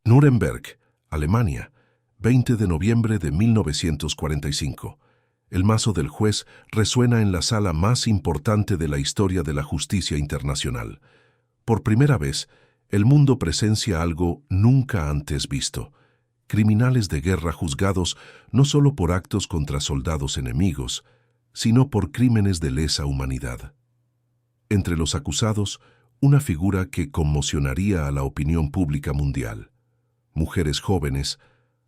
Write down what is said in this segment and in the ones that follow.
Nuremberg, Alemania, 20 de noviembre de 1945. El mazo del juez resuena en la sala más importante de la historia de la justicia internacional. Por primera vez, el mundo presencia algo nunca antes visto. Criminales de guerra juzgados no solo por actos contra soldados enemigos, sino por crímenes de lesa humanidad. Entre los acusados, una figura que conmocionaría a la opinión pública mundial. Mujeres jóvenes,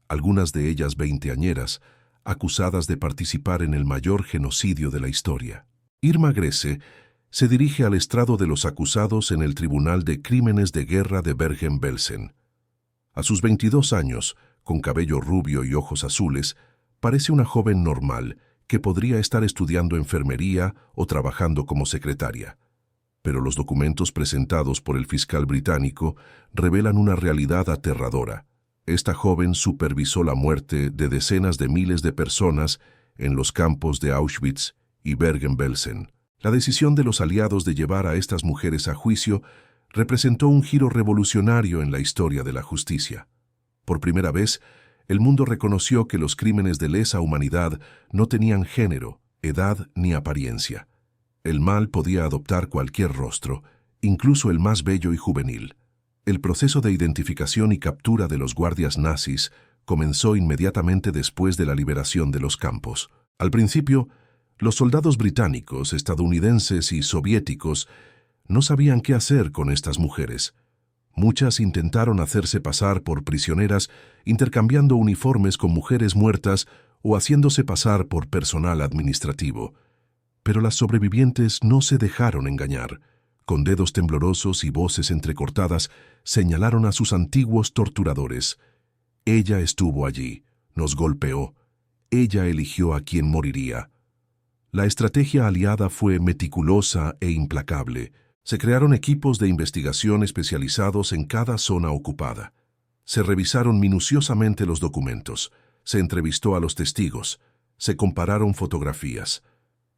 algunas de ellas veinteañeras, acusadas de participar en el mayor genocidio de la historia. Irma Grese se dirige al estrado de los acusados en el Tribunal de Crímenes de Guerra de Bergen-Belsen. A sus 22 años, con cabello rubio y ojos azules, parece una joven normal que podría estar estudiando enfermería o trabajando como secretaria. Pero los documentos presentados por el fiscal británico revelan una realidad aterradora. Esta joven supervisó la muerte de decenas de miles de personas en los campos de Auschwitz y Bergen-Belsen. La decisión de los aliados de llevar a estas mujeres a juicio representó un giro revolucionario en la historia de la justicia. Por primera vez, el mundo reconoció que los crímenes de lesa humanidad no tenían género, edad ni apariencia. El mal podía adoptar cualquier rostro, incluso el más bello y juvenil. El proceso de identificación y captura de los guardias nazis comenzó inmediatamente después de la liberación de los campos. Al principio, los soldados británicos, estadounidenses y soviéticos no sabían qué hacer con estas mujeres. Muchas intentaron hacerse pasar por prisioneras intercambiando uniformes con mujeres muertas o haciéndose pasar por personal administrativo. Pero las sobrevivientes no se dejaron engañar. Con dedos temblorosos y voces entrecortadas, señalaron a sus antiguos torturadores. Ella estuvo allí, nos golpeó. Ella eligió a quien moriría. La estrategia aliada fue meticulosa e implacable. Se crearon equipos de investigación especializados en cada zona ocupada. Se revisaron minuciosamente los documentos. Se entrevistó a los testigos. Se compararon fotografías.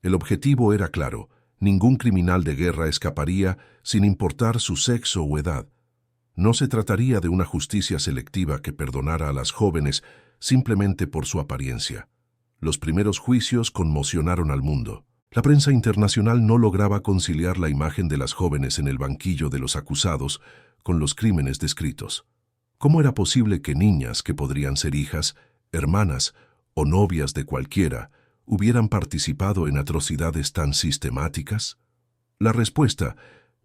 El objetivo era claro. Ningún criminal de guerra escaparía sin importar su sexo o edad. No se trataría de una justicia selectiva que perdonara a las jóvenes simplemente por su apariencia. Los primeros juicios conmocionaron al mundo. La prensa internacional no lograba conciliar la imagen de las jóvenes en el banquillo de los acusados con los crímenes descritos. ¿Cómo era posible que niñas que podrían ser hijas, hermanas o novias de cualquiera hubieran participado en atrocidades tan sistemáticas? La respuesta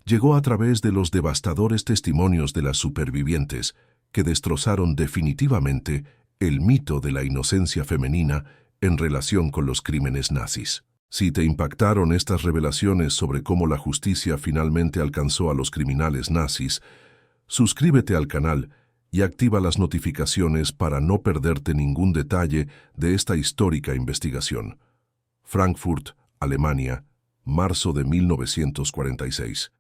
llegó a través de los devastadores testimonios de las supervivientes que destrozaron definitivamente el mito de la inocencia femenina en relación con los crímenes nazis. Si te impactaron estas revelaciones sobre cómo la justicia finalmente alcanzó a los criminales nazis, suscríbete al canal y activa las notificaciones para no perderte ningún detalle de esta histórica investigación. Frankfurt, Alemania, marzo de 1946.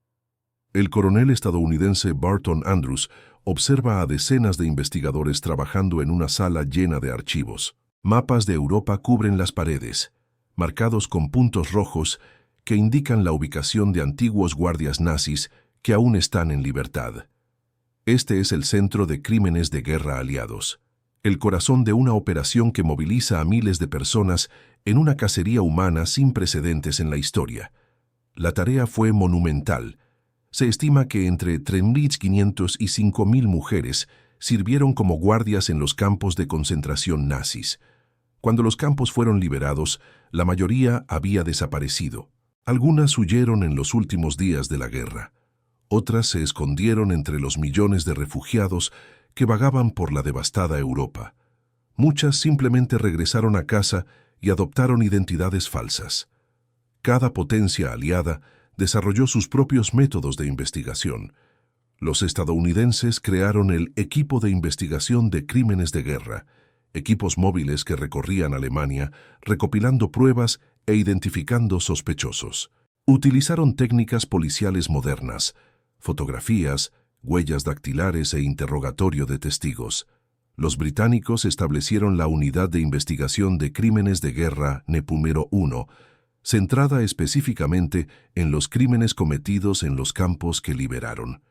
El coronel estadounidense Barton Andrews observa a decenas de investigadores trabajando en una sala llena de archivos. Mapas de Europa cubren las paredes, marcados con puntos rojos que indican la ubicación de antiguos guardias nazis que aún están en libertad. Este es el Centro de Crímenes de Guerra Aliados, el corazón de una operación que moviliza a miles de personas en una cacería humana sin precedentes en la historia. La tarea fue monumental. Se estima que entre 3.500 y 5.000 mujeres sirvieron como guardias en los campos de concentración nazis. Cuando los campos fueron liberados, la mayoría había desaparecido. Algunas huyeron en los últimos días de la guerra. Otras se escondieron entre los millones de refugiados que vagaban por la devastada Europa. Muchas simplemente regresaron a casa y adoptaron identidades falsas. Cada potencia aliada desarrolló sus propios métodos de investigación. Los estadounidenses crearon el Equipo de Investigación de Crímenes de Guerra, equipos móviles que recorrían Alemania, recopilando pruebas e identificando sospechosos. Utilizaron técnicas policiales modernas, fotografías, huellas dactilares e interrogatorio de testigos. Los británicos establecieron la Unidad de Investigación de Crímenes de Guerra NEPUMERO 1, centrada específicamente en los crímenes cometidos en los campos que liberaron.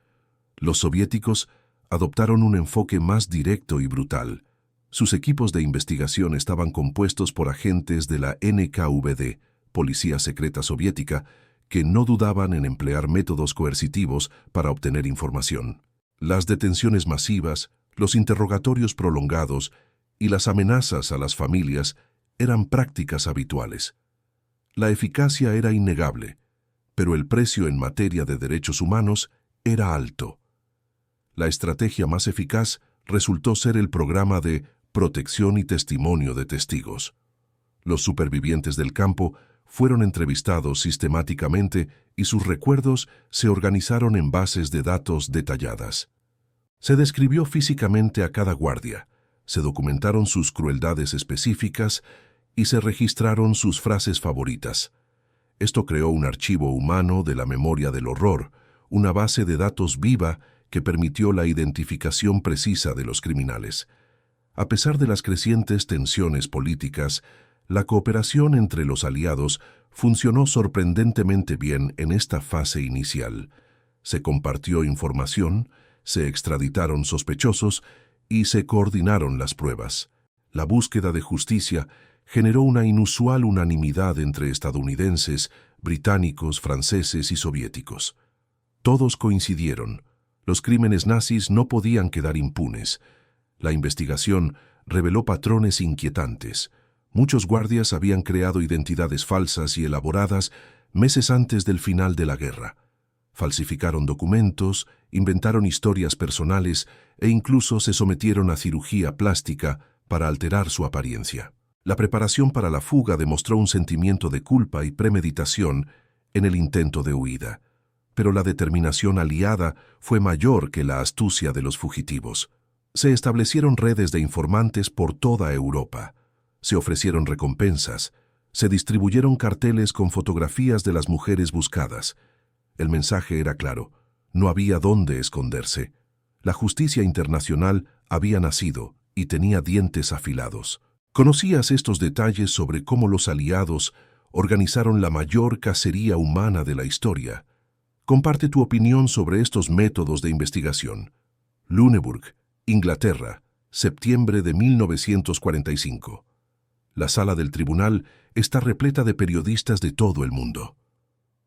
Los soviéticos adoptaron un enfoque más directo y brutal. Sus equipos de investigación estaban compuestos por agentes de la NKVD, Policía Secreta Soviética, que no dudaban en emplear métodos coercitivos para obtener información. Las detenciones masivas, los interrogatorios prolongados y las amenazas a las familias eran prácticas habituales. La eficacia era innegable, pero el precio en materia de derechos humanos era alto. La estrategia más eficaz resultó ser el programa de protección y testimonio de testigos. Los supervivientes del campo fueron entrevistados sistemáticamente y sus recuerdos se organizaron en bases de datos detalladas. Se describió físicamente a cada guardia, se documentaron sus crueldades específicas y se registraron sus frases favoritas. Esto creó un archivo humano de la memoria del horror, una base de datos viva que permitió la identificación precisa de los criminales. A pesar de las crecientes tensiones políticas, la cooperación entre los aliados funcionó sorprendentemente bien en esta fase inicial. Se compartió información, se extraditaron sospechosos y se coordinaron las pruebas. La búsqueda de justicia generó una inusual unanimidad entre estadounidenses, británicos, franceses y soviéticos. Todos coincidieron. Los crímenes nazis no podían quedar impunes. La investigación reveló patrones inquietantes. Muchos guardias habían creado identidades falsas y elaboradas meses antes del final de la guerra. Falsificaron documentos, inventaron historias personales e incluso se sometieron a cirugía plástica para alterar su apariencia. La preparación para la fuga demostró un sentimiento de culpa y premeditación en el intento de huida, pero la determinación aliada fue mayor que la astucia de los fugitivos. Se establecieron redes de informantes por toda Europa. Se ofrecieron recompensas, se distribuyeron carteles con fotografías de las mujeres buscadas. El mensaje era claro, no había dónde esconderse. La justicia internacional había nacido y tenía dientes afilados. ¿Conocías estos detalles sobre cómo los aliados organizaron la mayor cacería humana de la historia? Comparte tu opinión sobre estos métodos de investigación. Lüneburg, Inglaterra, septiembre de 1945. La sala del tribunal está repleta de periodistas de todo el mundo.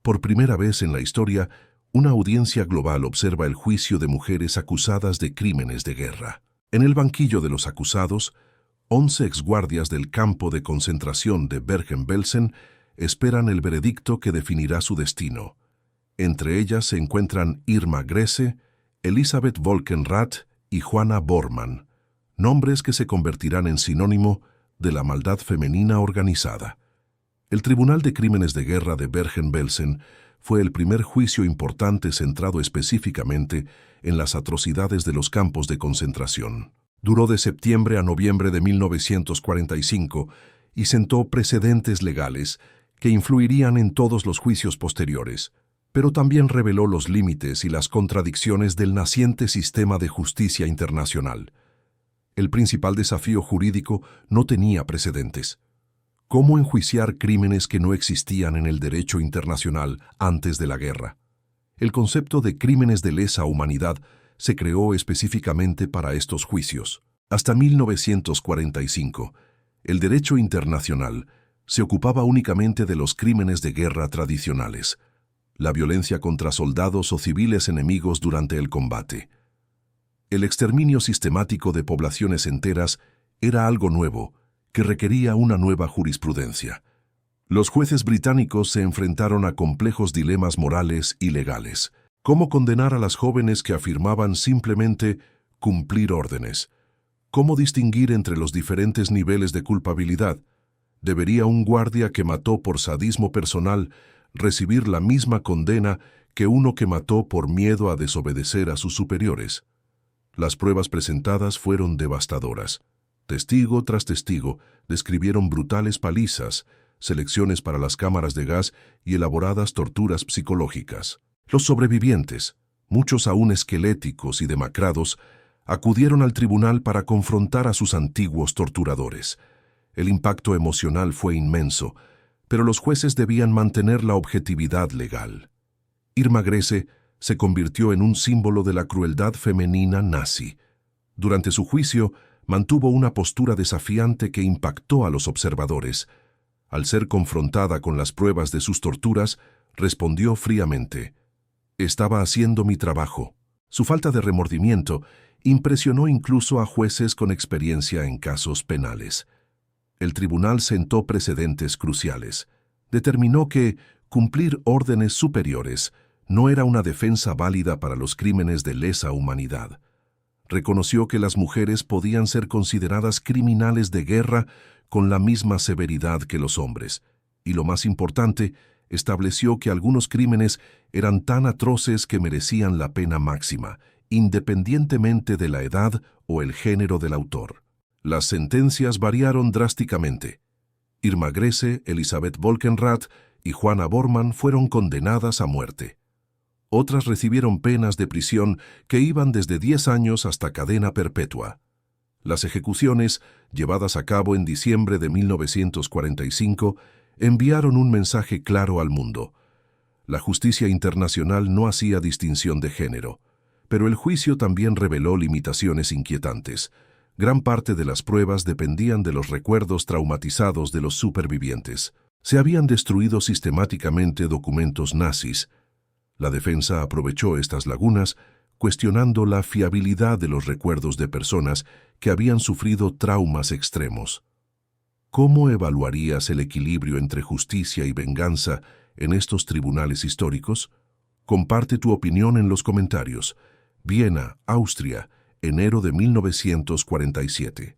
Por primera vez en la historia, una audiencia global observa el juicio de mujeres acusadas de crímenes de guerra. En el banquillo de los acusados, 11 exguardias del campo de concentración de Bergen-Belsen esperan el veredicto que definirá su destino. Entre ellas se encuentran Irma Grese, Elisabeth Volkenrath y Juana Bormann, nombres que se convertirán en sinónimo de la maldad femenina organizada. El Tribunal de Crímenes de Guerra de Bergen-Belsen fue el primer juicio importante centrado específicamente en las atrocidades de los campos de concentración. Duró de septiembre a noviembre de 1945 y sentó precedentes legales que influirían en todos los juicios posteriores, pero también reveló los límites y las contradicciones del naciente sistema de justicia internacional. El principal desafío jurídico no tenía precedentes. ¿Cómo enjuiciar crímenes que no existían en el derecho internacional antes de la guerra? El concepto de crímenes de lesa humanidad se creó específicamente para estos juicios. Hasta 1945, el derecho internacional se ocupaba únicamente de los crímenes de guerra tradicionales, la violencia contra soldados o civiles enemigos durante el combate. El exterminio sistemático de poblaciones enteras era algo nuevo, que requería una nueva jurisprudencia. Los jueces británicos se enfrentaron a complejos dilemas morales y legales. ¿Cómo condenar a las jóvenes que afirmaban simplemente cumplir órdenes? ¿Cómo distinguir entre los diferentes niveles de culpabilidad? ¿Debería un guardia que mató por sadismo personal recibir la misma condena que uno que mató por miedo a desobedecer a sus superiores? Las pruebas presentadas fueron devastadoras. Testigo tras testigo describieron brutales palizas, selecciones para las cámaras de gas y elaboradas torturas psicológicas. Los sobrevivientes, muchos aún esqueléticos y demacrados, acudieron al tribunal para confrontar a sus antiguos torturadores. El impacto emocional fue inmenso, pero los jueces debían mantener la objetividad legal. Irma Grese se convirtió en un símbolo de la crueldad femenina nazi. Durante su juicio, mantuvo una postura desafiante que impactó a los observadores. Al ser confrontada con las pruebas de sus torturas, respondió fríamente: «Estaba haciendo mi trabajo». Su falta de remordimiento impresionó incluso a jueces con experiencia en casos penales. El tribunal sentó precedentes cruciales. Determinó que cumplir órdenes superiores no era una defensa válida para los crímenes de lesa humanidad. Reconoció que las mujeres podían ser consideradas criminales de guerra con la misma severidad que los hombres, y lo más importante, estableció que algunos crímenes eran tan atroces que merecían la pena máxima, independientemente de la edad o el género del autor. Las sentencias variaron drásticamente. Irma Grese, Elisabeth Volkenrath y Juana Bormann fueron condenadas a muerte. Otras recibieron penas de prisión que iban desde 10 años hasta cadena perpetua. Las ejecuciones, llevadas a cabo en diciembre de 1945, enviaron un mensaje claro al mundo. La justicia internacional no hacía distinción de género, pero el juicio también reveló limitaciones inquietantes. Gran parte de las pruebas dependían de los recuerdos traumatizados de los supervivientes. Se habían destruido sistemáticamente documentos nazis. La defensa aprovechó estas lagunas, cuestionando la fiabilidad de los recuerdos de personas que habían sufrido traumas extremos. ¿Cómo evaluarías el equilibrio entre justicia y venganza en estos tribunales históricos? Comparte tu opinión en los comentarios. Viena, Austria, enero de 1947.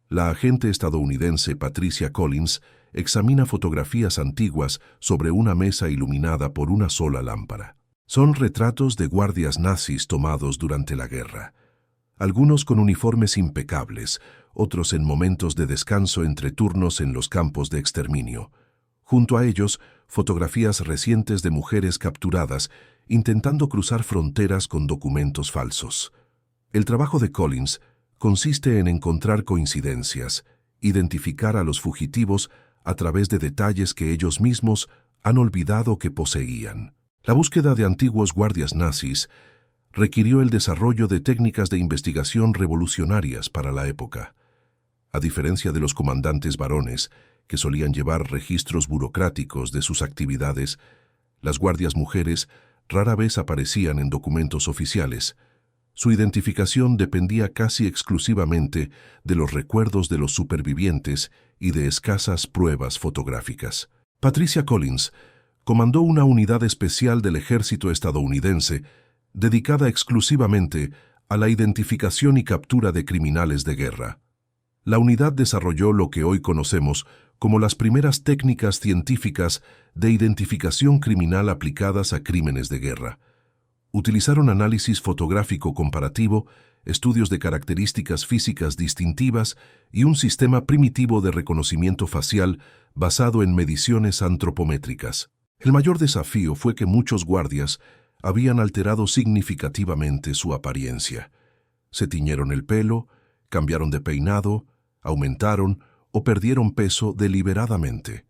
La agente estadounidense Patricia Collins examina fotografías antiguas sobre una mesa iluminada por una sola lámpara. Son retratos de guardias nazis tomados durante la guerra. Algunos con uniformes impecables, otros en momentos de descanso entre turnos en los campos de exterminio. Junto a ellos, fotografías recientes de mujeres capturadas intentando cruzar fronteras con documentos falsos. El trabajo de Collins consiste en encontrar coincidencias, identificar a los fugitivos a través de detalles que ellos mismos han olvidado que poseían. La búsqueda de antiguos guardias nazis requirió el desarrollo de técnicas de investigación revolucionarias para la época. A diferencia de los comandantes varones, que solían llevar registros burocráticos de sus actividades, las guardias mujeres rara vez aparecían en documentos oficiales. Su identificación dependía casi exclusivamente de los recuerdos de los supervivientes y de escasas pruebas fotográficas. Patricia Collins comandó una unidad especial del ejército estadounidense dedicada exclusivamente a la identificación y captura de criminales de guerra. La unidad desarrolló lo que hoy conocemos como las primeras técnicas científicas de identificación criminal aplicadas a crímenes de guerra. Utilizaron análisis fotográfico comparativo, estudios de características físicas distintivas y un sistema primitivo de reconocimiento facial basado en mediciones antropométricas. El mayor desafío fue que muchos guardias habían alterado significativamente su apariencia. Se tiñeron el pelo, cambiaron de peinado, aumentaron o perdieron peso deliberadamente.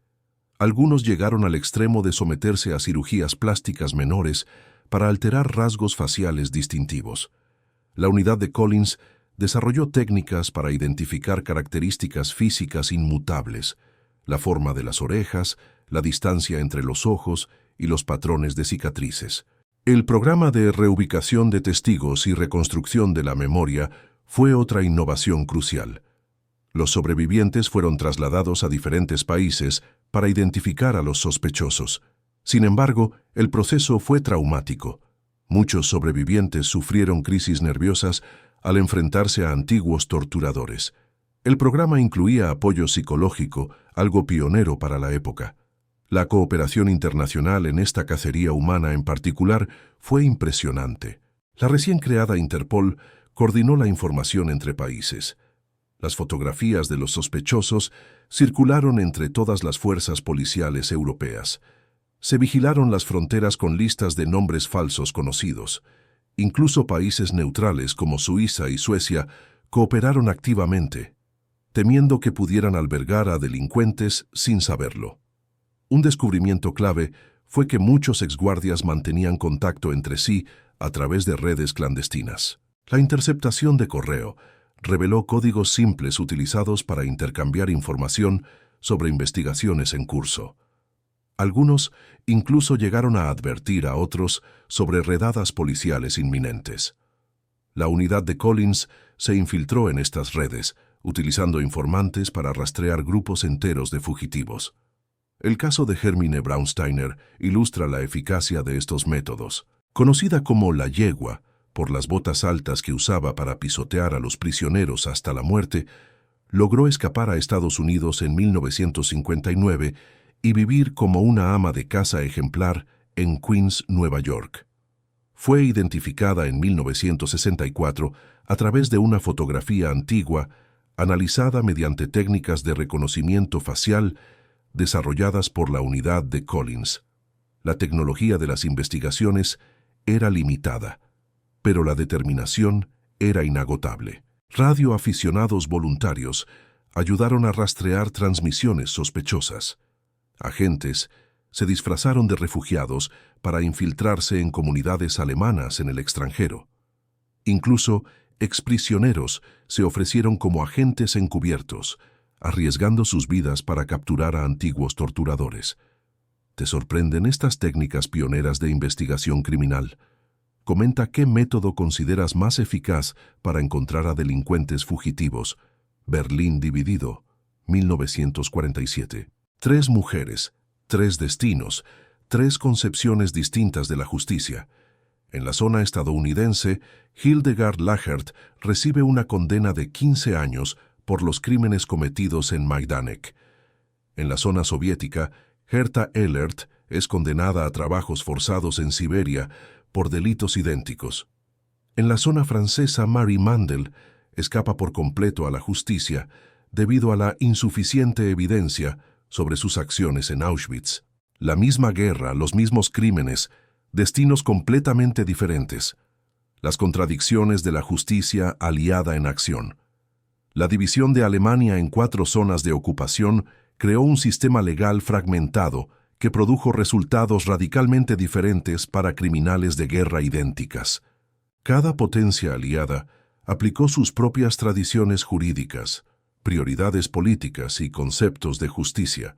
Algunos llegaron al extremo de someterse a cirugías plásticas menores para alterar rasgos faciales distintivos. La unidad de Collins desarrolló técnicas para identificar características físicas inmutables, la forma de las orejas, la distancia entre los ojos y los patrones de cicatrices. El programa de reubicación de testigos y reconstrucción de la memoria fue otra innovación crucial. Los sobrevivientes fueron trasladados a diferentes países para identificar a los sospechosos. Sin embargo, el proceso fue traumático. Muchos sobrevivientes sufrieron crisis nerviosas al enfrentarse a antiguos torturadores. El programa incluía apoyo psicológico, algo pionero para la época. La cooperación internacional en esta cacería humana en particular fue impresionante. La recién creada Interpol coordinó la información entre países. Las fotografías de los sospechosos circularon entre todas las fuerzas policiales europeas. Se vigilaron las fronteras con listas de nombres falsos conocidos. Incluso países neutrales como Suiza y Suecia cooperaron activamente, temiendo que pudieran albergar a delincuentes sin saberlo. Un descubrimiento clave fue que muchos exguardias mantenían contacto entre sí a través de redes clandestinas. La interceptación de correo reveló códigos simples utilizados para intercambiar información sobre investigaciones en curso. Algunos incluso llegaron a advertir a otros sobre redadas policiales inminentes. La unidad de Collins se infiltró en estas redes, utilizando informantes para rastrear grupos enteros de fugitivos. El caso de Hermine Braunsteiner ilustra la eficacia de estos métodos. Conocida como la yegua, por las botas altas que usaba para pisotear a los prisioneros hasta la muerte, logró escapar a Estados Unidos en 1959 y vivir como una ama de casa ejemplar en Queens, Nueva York. Fue identificada en 1964 a través de una fotografía antigua analizada mediante técnicas de reconocimiento facial desarrolladas por la unidad de Collins. La tecnología de las investigaciones era limitada, pero la determinación era inagotable. Radioaficionados voluntarios ayudaron a rastrear transmisiones sospechosas. Agentes se disfrazaron de refugiados para infiltrarse en comunidades alemanas en el extranjero. Incluso exprisioneros se ofrecieron como agentes encubiertos, arriesgando sus vidas para capturar a antiguos torturadores. ¿Te sorprenden estas técnicas pioneras de investigación criminal? Comenta qué método consideras más eficaz para encontrar a delincuentes fugitivos. Berlín dividido, 1947. 3 mujeres, 3 destinos, 3 concepciones distintas de la justicia. En la zona estadounidense, Hildegard Lachert recibe una condena de 15 años por los crímenes cometidos en Majdanek. En la zona soviética, Herta Ehlert es condenada a trabajos forzados en Siberia por delitos idénticos. En la zona francesa, Marie Mandel escapa por completo a la justicia debido a la insuficiente evidencia sobre sus acciones en Auschwitz. La misma guerra, los mismos crímenes, destinos completamente diferentes. Las contradicciones de la justicia aliada en acción. La división de Alemania en 4 zonas de ocupación creó un sistema legal fragmentado que produjo resultados radicalmente diferentes para criminales de guerra idénticas. Cada potencia aliada aplicó sus propias tradiciones jurídicas, prioridades políticas y conceptos de justicia,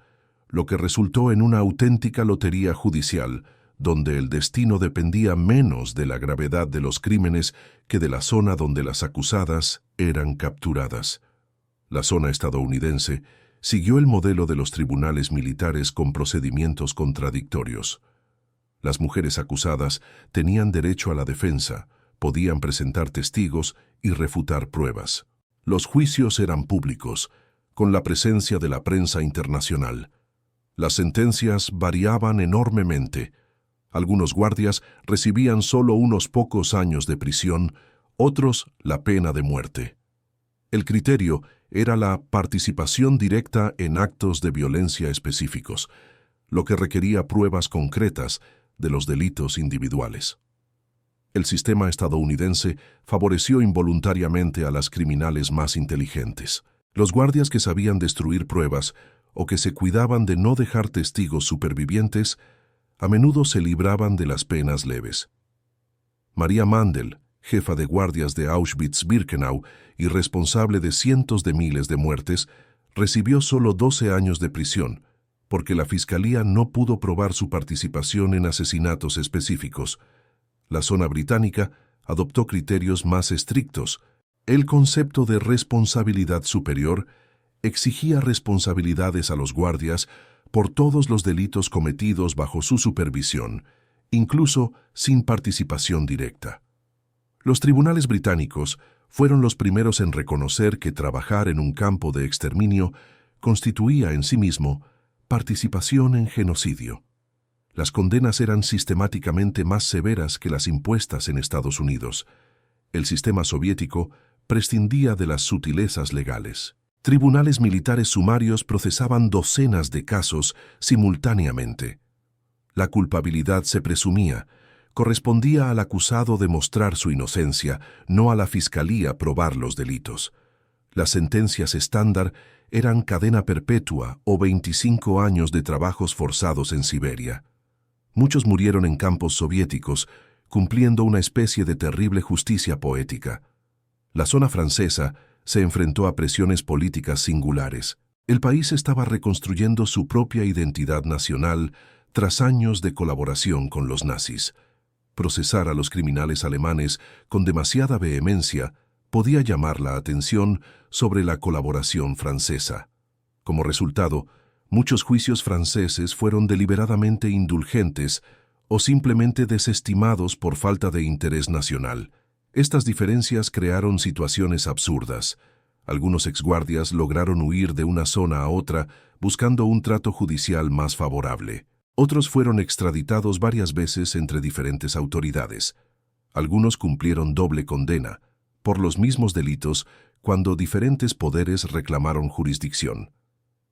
lo que resultó en una auténtica lotería judicial, donde el destino dependía menos de la gravedad de los crímenes que de la zona donde las acusadas eran capturadas. La zona estadounidense siguió el modelo de los tribunales militares con procedimientos contradictorios. Las mujeres acusadas tenían derecho a la defensa, podían presentar testigos y refutar pruebas. Los juicios eran públicos, con la presencia de la prensa internacional. Las sentencias variaban enormemente. Algunos guardias recibían solo unos pocos años de prisión, otros la pena de muerte. El criterio era la participación directa en actos de violencia específicos, lo que requería pruebas concretas de los delitos individuales. El sistema estadounidense favoreció involuntariamente a las criminales más inteligentes. Los guardias que sabían destruir pruebas o que se cuidaban de no dejar testigos supervivientes a menudo se libraban de las penas leves. Maria Mandel, jefa de guardias de Auschwitz-Birkenau y responsable de cientos de miles de muertes, recibió solo 12 años de prisión, porque la fiscalía no pudo probar su participación en asesinatos específicos. La zona británica adoptó criterios más estrictos. El concepto de responsabilidad superior exigía responsabilidades a los guardias por todos los delitos cometidos bajo su supervisión, incluso sin participación directa. Los tribunales británicos fueron los primeros en reconocer que trabajar en un campo de exterminio constituía en sí mismo participación en genocidio. Las condenas eran sistemáticamente más severas que las impuestas en Estados Unidos. El sistema soviético prescindía de las sutilezas legales. Tribunales militares sumarios procesaban docenas de casos simultáneamente. La culpabilidad se presumía. Correspondía al acusado demostrar su inocencia, no a la fiscalía probar los delitos. Las sentencias estándar eran cadena perpetua o 25 años de trabajos forzados en Siberia. Muchos murieron en campos soviéticos, cumpliendo una especie de terrible justicia poética. La zona francesa se enfrentó a presiones políticas singulares. El país estaba reconstruyendo su propia identidad nacional tras años de colaboración con los nazis. Procesar a los criminales alemanes con demasiada vehemencia podía llamar la atención sobre la colaboración francesa. Como resultado, muchos juicios franceses fueron deliberadamente indulgentes o simplemente desestimados por falta de interés nacional. Estas diferencias crearon situaciones absurdas. Algunos exguardias lograron huir de una zona a otra buscando un trato judicial más favorable. Otros fueron extraditados varias veces entre diferentes autoridades. Algunos cumplieron doble condena, por los mismos delitos, cuando diferentes poderes reclamaron jurisdicción.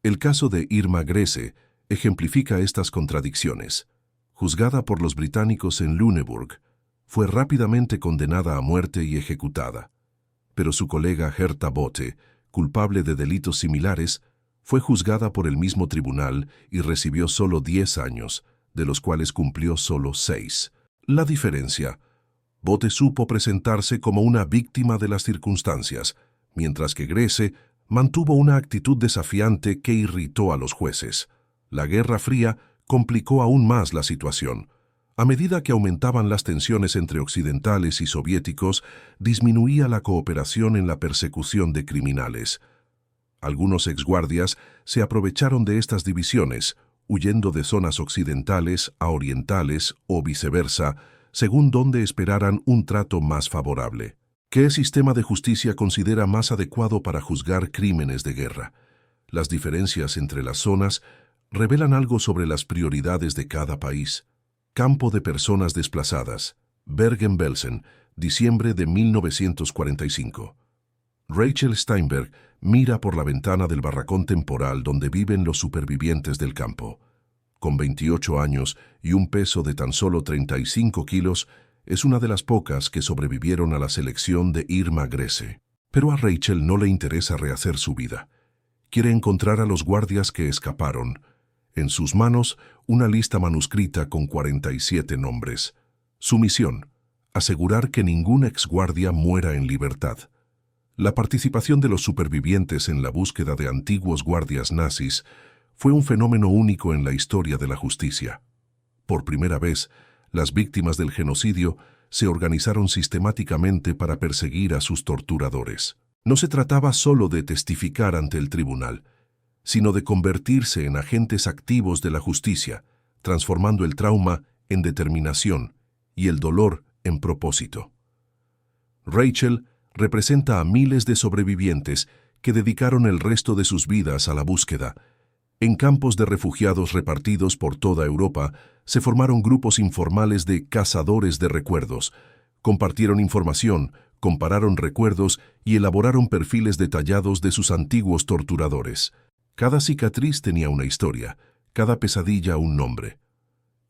El caso de Irma Grese ejemplifica estas contradicciones. Juzgada por los británicos en Lüneburg, fue rápidamente condenada a muerte y ejecutada. Pero su colega Herta Bote, culpable de delitos similares, fue juzgada por el mismo tribunal y recibió solo 10 años, de los cuales cumplió solo 6. La diferencia: Bote supo presentarse como una víctima de las circunstancias, mientras que Grese mantuvo una actitud desafiante que irritó a los jueces. La Guerra Fría complicó aún más la situación. A medida que aumentaban las tensiones entre occidentales y soviéticos, disminuía la cooperación en la persecución de criminales. Algunos exguardias se aprovecharon de estas divisiones, huyendo de zonas occidentales a orientales o viceversa, según donde esperaran un trato más favorable. ¿Qué sistema de justicia considera más adecuado para juzgar crímenes de guerra? Las diferencias entre las zonas revelan algo sobre las prioridades de cada país. Campo de personas desplazadas, Bergen-Belsen, diciembre de 1945. Rachel Steinberg mira por la ventana del barracón temporal donde viven los supervivientes del campo. Con 28 años y un peso de tan solo 35 kilos, es una de las pocas que sobrevivieron a la selección de Irma Grese. Pero a Rachel no le interesa rehacer su vida. Quiere encontrar a los guardias que escaparon. En sus manos, una lista manuscrita con 47 nombres. Su misión: asegurar que ningún exguardia muera en libertad. La participación de los supervivientes en la búsqueda de antiguos guardias nazis fue un fenómeno único en la historia de la justicia. Por primera vez, las víctimas del genocidio se organizaron sistemáticamente para perseguir a sus torturadores. No se trataba solo de testificar ante el tribunal, sino de convertirse en agentes activos de la justicia, transformando el trauma en determinación y el dolor en propósito. Rachel representa a miles de sobrevivientes que dedicaron el resto de sus vidas a la búsqueda. En campos de refugiados repartidos por toda Europa, se formaron grupos informales de cazadores de recuerdos. Compartieron información, compararon recuerdos y elaboraron perfiles detallados de sus antiguos torturadores. Cada cicatriz tenía una historia, cada pesadilla un nombre.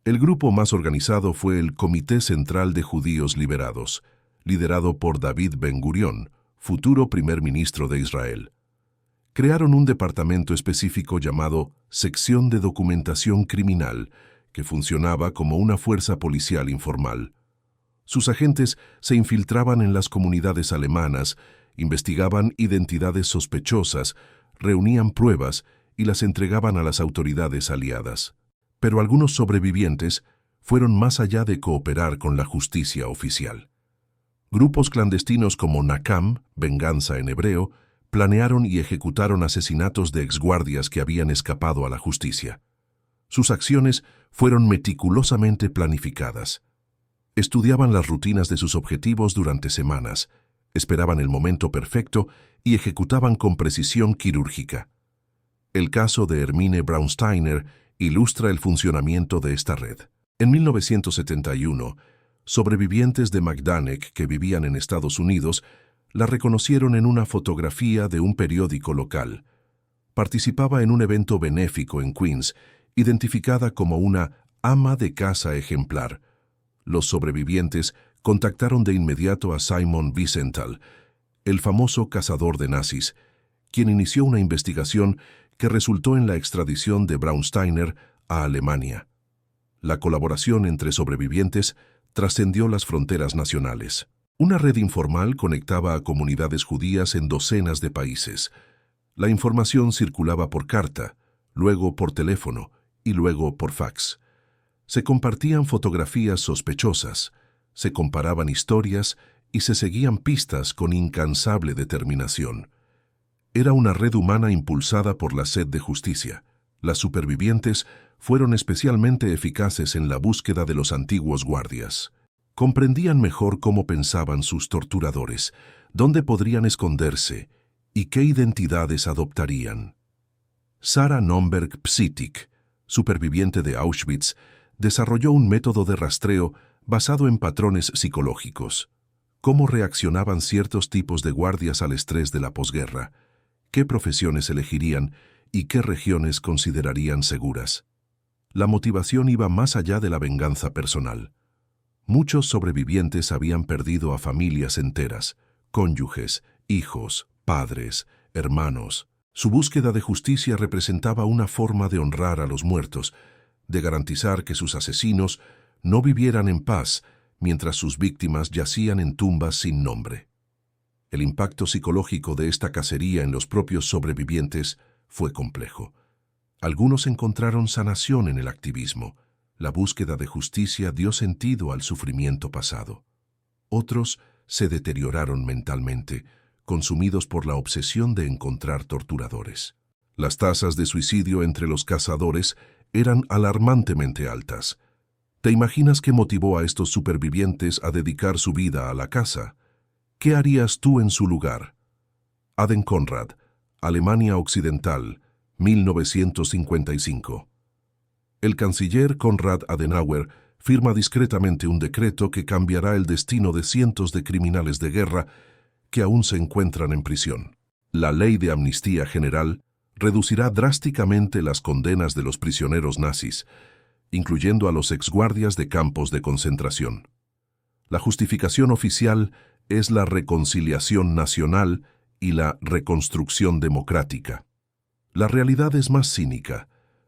El grupo más organizado fue el Comité Central de Judíos Liberados, liderado por David Ben-Gurión, futuro primer ministro de Israel. Crearon un departamento específico llamado Sección de Documentación Criminal, que funcionaba como una fuerza policial informal. Sus agentes se infiltraban en las comunidades alemanas, investigaban identidades sospechosas, reunían pruebas y las entregaban a las autoridades aliadas. Pero algunos sobrevivientes fueron más allá de cooperar con la justicia oficial. Grupos clandestinos como Nakam, venganza en hebreo, planearon y ejecutaron asesinatos de exguardias que habían escapado a la justicia. Sus acciones fueron meticulosamente planificadas. Estudiaban las rutinas de sus objetivos durante semanas, esperaban el momento perfecto y ejecutaban con precisión quirúrgica. El caso de Hermine Braunsteiner ilustra el funcionamiento de esta red. En 1971, sobrevivientes de Majdanek que vivían en Estados Unidos la reconocieron en una fotografía de un periódico local. Participaba en un evento benéfico en Queens, identificada como una ama de casa ejemplar. Los sobrevivientes contactaron de inmediato a Simon Wiesenthal, el famoso cazador de nazis, quien inició una investigación que resultó en la extradición de Braunsteiner a Alemania. La colaboración entre sobrevivientes trascendió las fronteras nacionales. Una red informal conectaba a comunidades judías en docenas de países. La información circulaba por carta, luego por teléfono y luego por fax. Se compartían fotografías sospechosas, se comparaban historias y se seguían pistas con incansable determinación. Era una red humana impulsada por la sed de justicia. Las supervivientes fueron especialmente eficaces en la búsqueda de los antiguos guardias. Comprendían mejor cómo pensaban sus torturadores, dónde podrían esconderse y qué identidades adoptarían. Sara Nomberg-Psitik, superviviente de Auschwitz, desarrolló un método de rastreo basado en patrones psicológicos. Cómo reaccionaban ciertos tipos de guardias al estrés de la posguerra, qué profesiones elegirían y qué regiones considerarían seguras. La motivación iba más allá de la venganza personal. Muchos sobrevivientes habían perdido a familias enteras, cónyuges, hijos, padres, hermanos. Su búsqueda de justicia representaba una forma de honrar a los muertos, de garantizar que sus asesinos no vivieran en paz mientras sus víctimas yacían en tumbas sin nombre. El impacto psicológico de esta cacería en los propios sobrevivientes fue complejo. Algunos encontraron sanación en el activismo. La búsqueda de justicia dio sentido al sufrimiento pasado. Otros se deterioraron mentalmente, consumidos por la obsesión de encontrar torturadores. Las tasas de suicidio entre los cazadores eran alarmantemente altas. ¿Te imaginas qué motivó a estos supervivientes a dedicar su vida a la caza? ¿Qué harías tú en su lugar? Aden Conrad, Alemania Occidental, 1955. El canciller Konrad Adenauer firma discretamente un decreto que cambiará el destino de cientos de criminales de guerra que aún se encuentran en prisión. La ley de amnistía general reducirá drásticamente las condenas de los prisioneros nazis, incluyendo a los exguardias de campos de concentración. La justificación oficial es la reconciliación nacional y la reconstrucción democrática. La realidad es más cínica.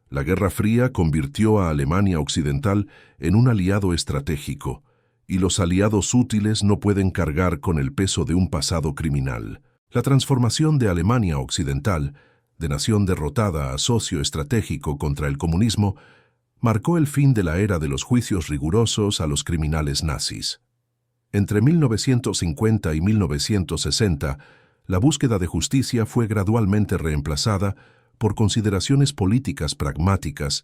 La Guerra Fría convirtió a Alemania Occidental en un aliado estratégico, y los aliados útiles no pueden cargar con el peso de un pasado criminal. La transformación de Alemania Occidental, de nación derrotada a socio estratégico contra el comunismo, marcó el fin de la era de los juicios rigurosos a los criminales nazis. Entre 1950 y 1960, la búsqueda de justicia fue gradualmente reemplazada por consideraciones políticas pragmáticas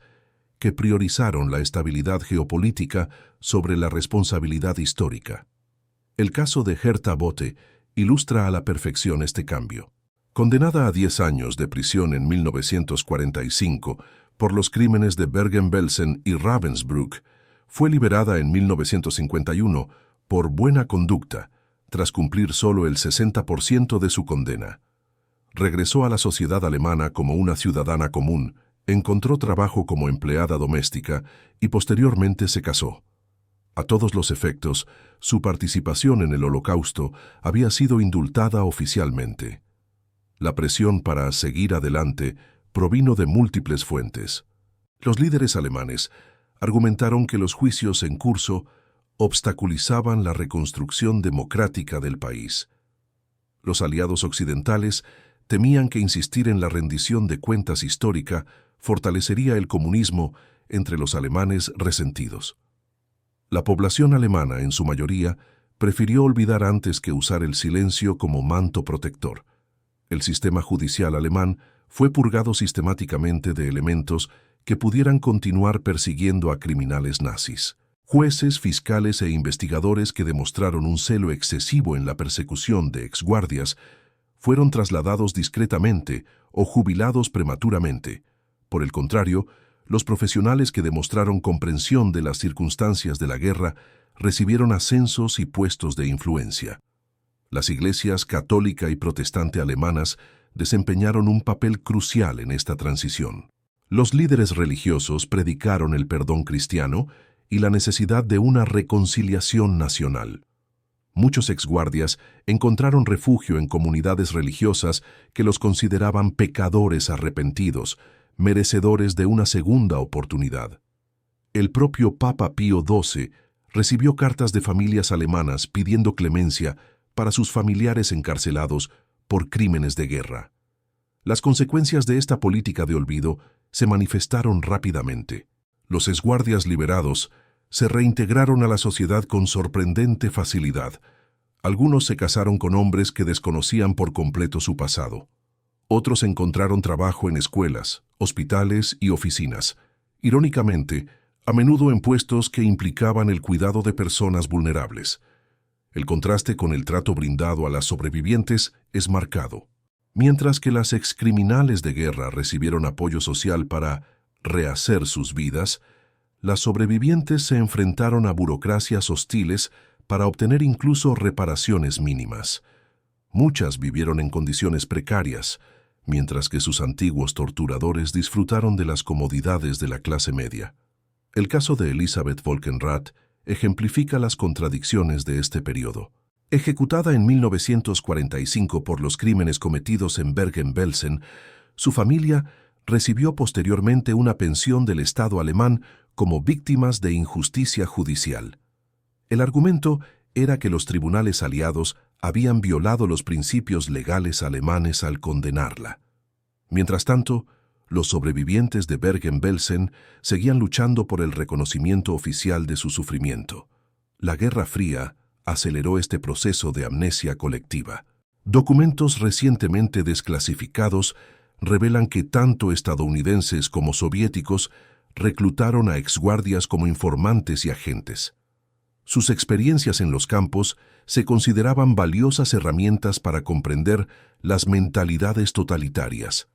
que priorizaron la estabilidad geopolítica sobre la responsabilidad histórica. El caso de Herta Bote ilustra a la perfección este cambio. Condenada a 10 años de prisión en 1945 por los crímenes de Bergen-Belsen y Ravensbrück, fue liberada en 1951 por buena conducta, tras cumplir solo el 60% de su condena. Regresó a la sociedad alemana como una ciudadana común, encontró trabajo como empleada doméstica y posteriormente se casó. A todos los efectos, su participación en el Holocausto había sido indultada oficialmente. La presión para seguir adelante provino de múltiples fuentes. Los líderes alemanes argumentaron que los juicios en curso obstaculizaban la reconstrucción democrática del país. Los aliados occidentales temían que insistir en la rendición de cuentas histórica fortalecería el comunismo entre los alemanes resentidos. La población alemana, en su mayoría, prefirió olvidar antes que usar el silencio como manto protector. El sistema judicial alemán fue purgado sistemáticamente de elementos que pudieran continuar persiguiendo a criminales nazis. Jueces, fiscales e investigadores que demostraron un celo excesivo en la persecución de exguardias fueron trasladados discretamente o jubilados prematuramente. Por el contrario, los profesionales que demostraron comprensión de las circunstancias de la guerra recibieron ascensos y puestos de influencia. Las iglesias católica y protestante alemanas desempeñaron un papel crucial en esta transición. Los líderes religiosos predicaron el perdón cristiano y la necesidad de una reconciliación nacional. Muchos exguardias encontraron refugio en comunidades religiosas que los consideraban pecadores arrepentidos, merecedores de una segunda oportunidad. El propio Papa Pío XII recibió cartas de familias alemanas pidiendo clemencia para sus familiares encarcelados por crímenes de guerra. Las consecuencias de esta política de olvido se manifestaron rápidamente. Los exguardias liberados se reintegraron a la sociedad con sorprendente facilidad. Algunos se casaron con hombres que desconocían por completo su pasado. Otros encontraron trabajo en escuelas, hospitales y oficinas. Irónicamente, a menudo en puestos que implicaban el cuidado de personas vulnerables. El contraste con el trato brindado a las sobrevivientes es marcado. Mientras que las excriminales de guerra recibieron apoyo social para rehacer sus vidas, las sobrevivientes se enfrentaron a burocracias hostiles para obtener incluso reparaciones mínimas. Muchas vivieron en condiciones precarias, mientras que sus antiguos torturadores disfrutaron de las comodidades de la clase media. El caso de Elisabeth Volkenrath ejemplifica las contradicciones de este periodo. Ejecutada en 1945 por los crímenes cometidos en Bergen-Belsen, su familia recibió posteriormente una pensión del Estado alemán como víctimas de injusticia judicial. El argumento era que los tribunales aliados habían violado los principios legales alemanes al condenarla. Mientras tanto, los sobrevivientes de Bergen-Belsen seguían luchando por el reconocimiento oficial de su sufrimiento. La Guerra Fría aceleró este proceso de amnesia colectiva. Documentos recientemente desclasificados revelan que tanto estadounidenses como soviéticos reclutaron a exguardias como informantes y agentes. Sus experiencias en los campos se consideraban valiosas herramientas para comprender las mentalidades totalitarias,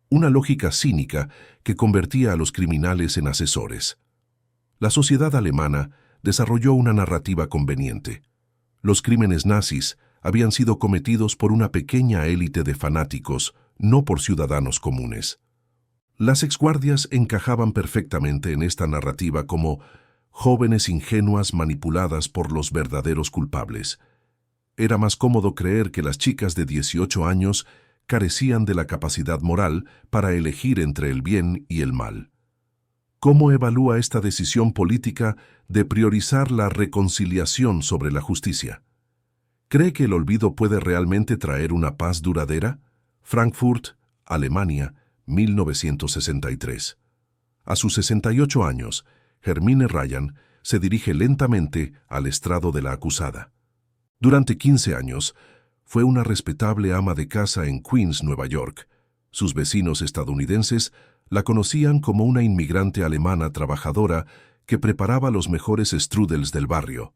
una lógica cínica que convertía a los criminales en asesores. La sociedad alemana desarrolló una narrativa conveniente. Los crímenes nazis habían sido cometidos por una pequeña élite de fanáticos, no por ciudadanos comunes. Las exguardias encajaban perfectamente en esta narrativa como jóvenes ingenuas manipuladas por los verdaderos culpables. Era más cómodo creer que las chicas de 18 años carecían de la capacidad moral para elegir entre el bien y el mal. ¿Cómo evalúa esta decisión política de priorizar la reconciliación sobre la justicia? ¿Cree que el olvido puede realmente traer una paz duradera? Frankfurt, Alemania, 1963. A sus 68 años, Hermine Ryan se dirige lentamente al estrado de la acusada. Durante 15 años, fue una respetable ama de casa en Queens, Nueva York. Sus vecinos estadounidenses la conocían como una inmigrante alemana trabajadora que preparaba los mejores strudels del barrio.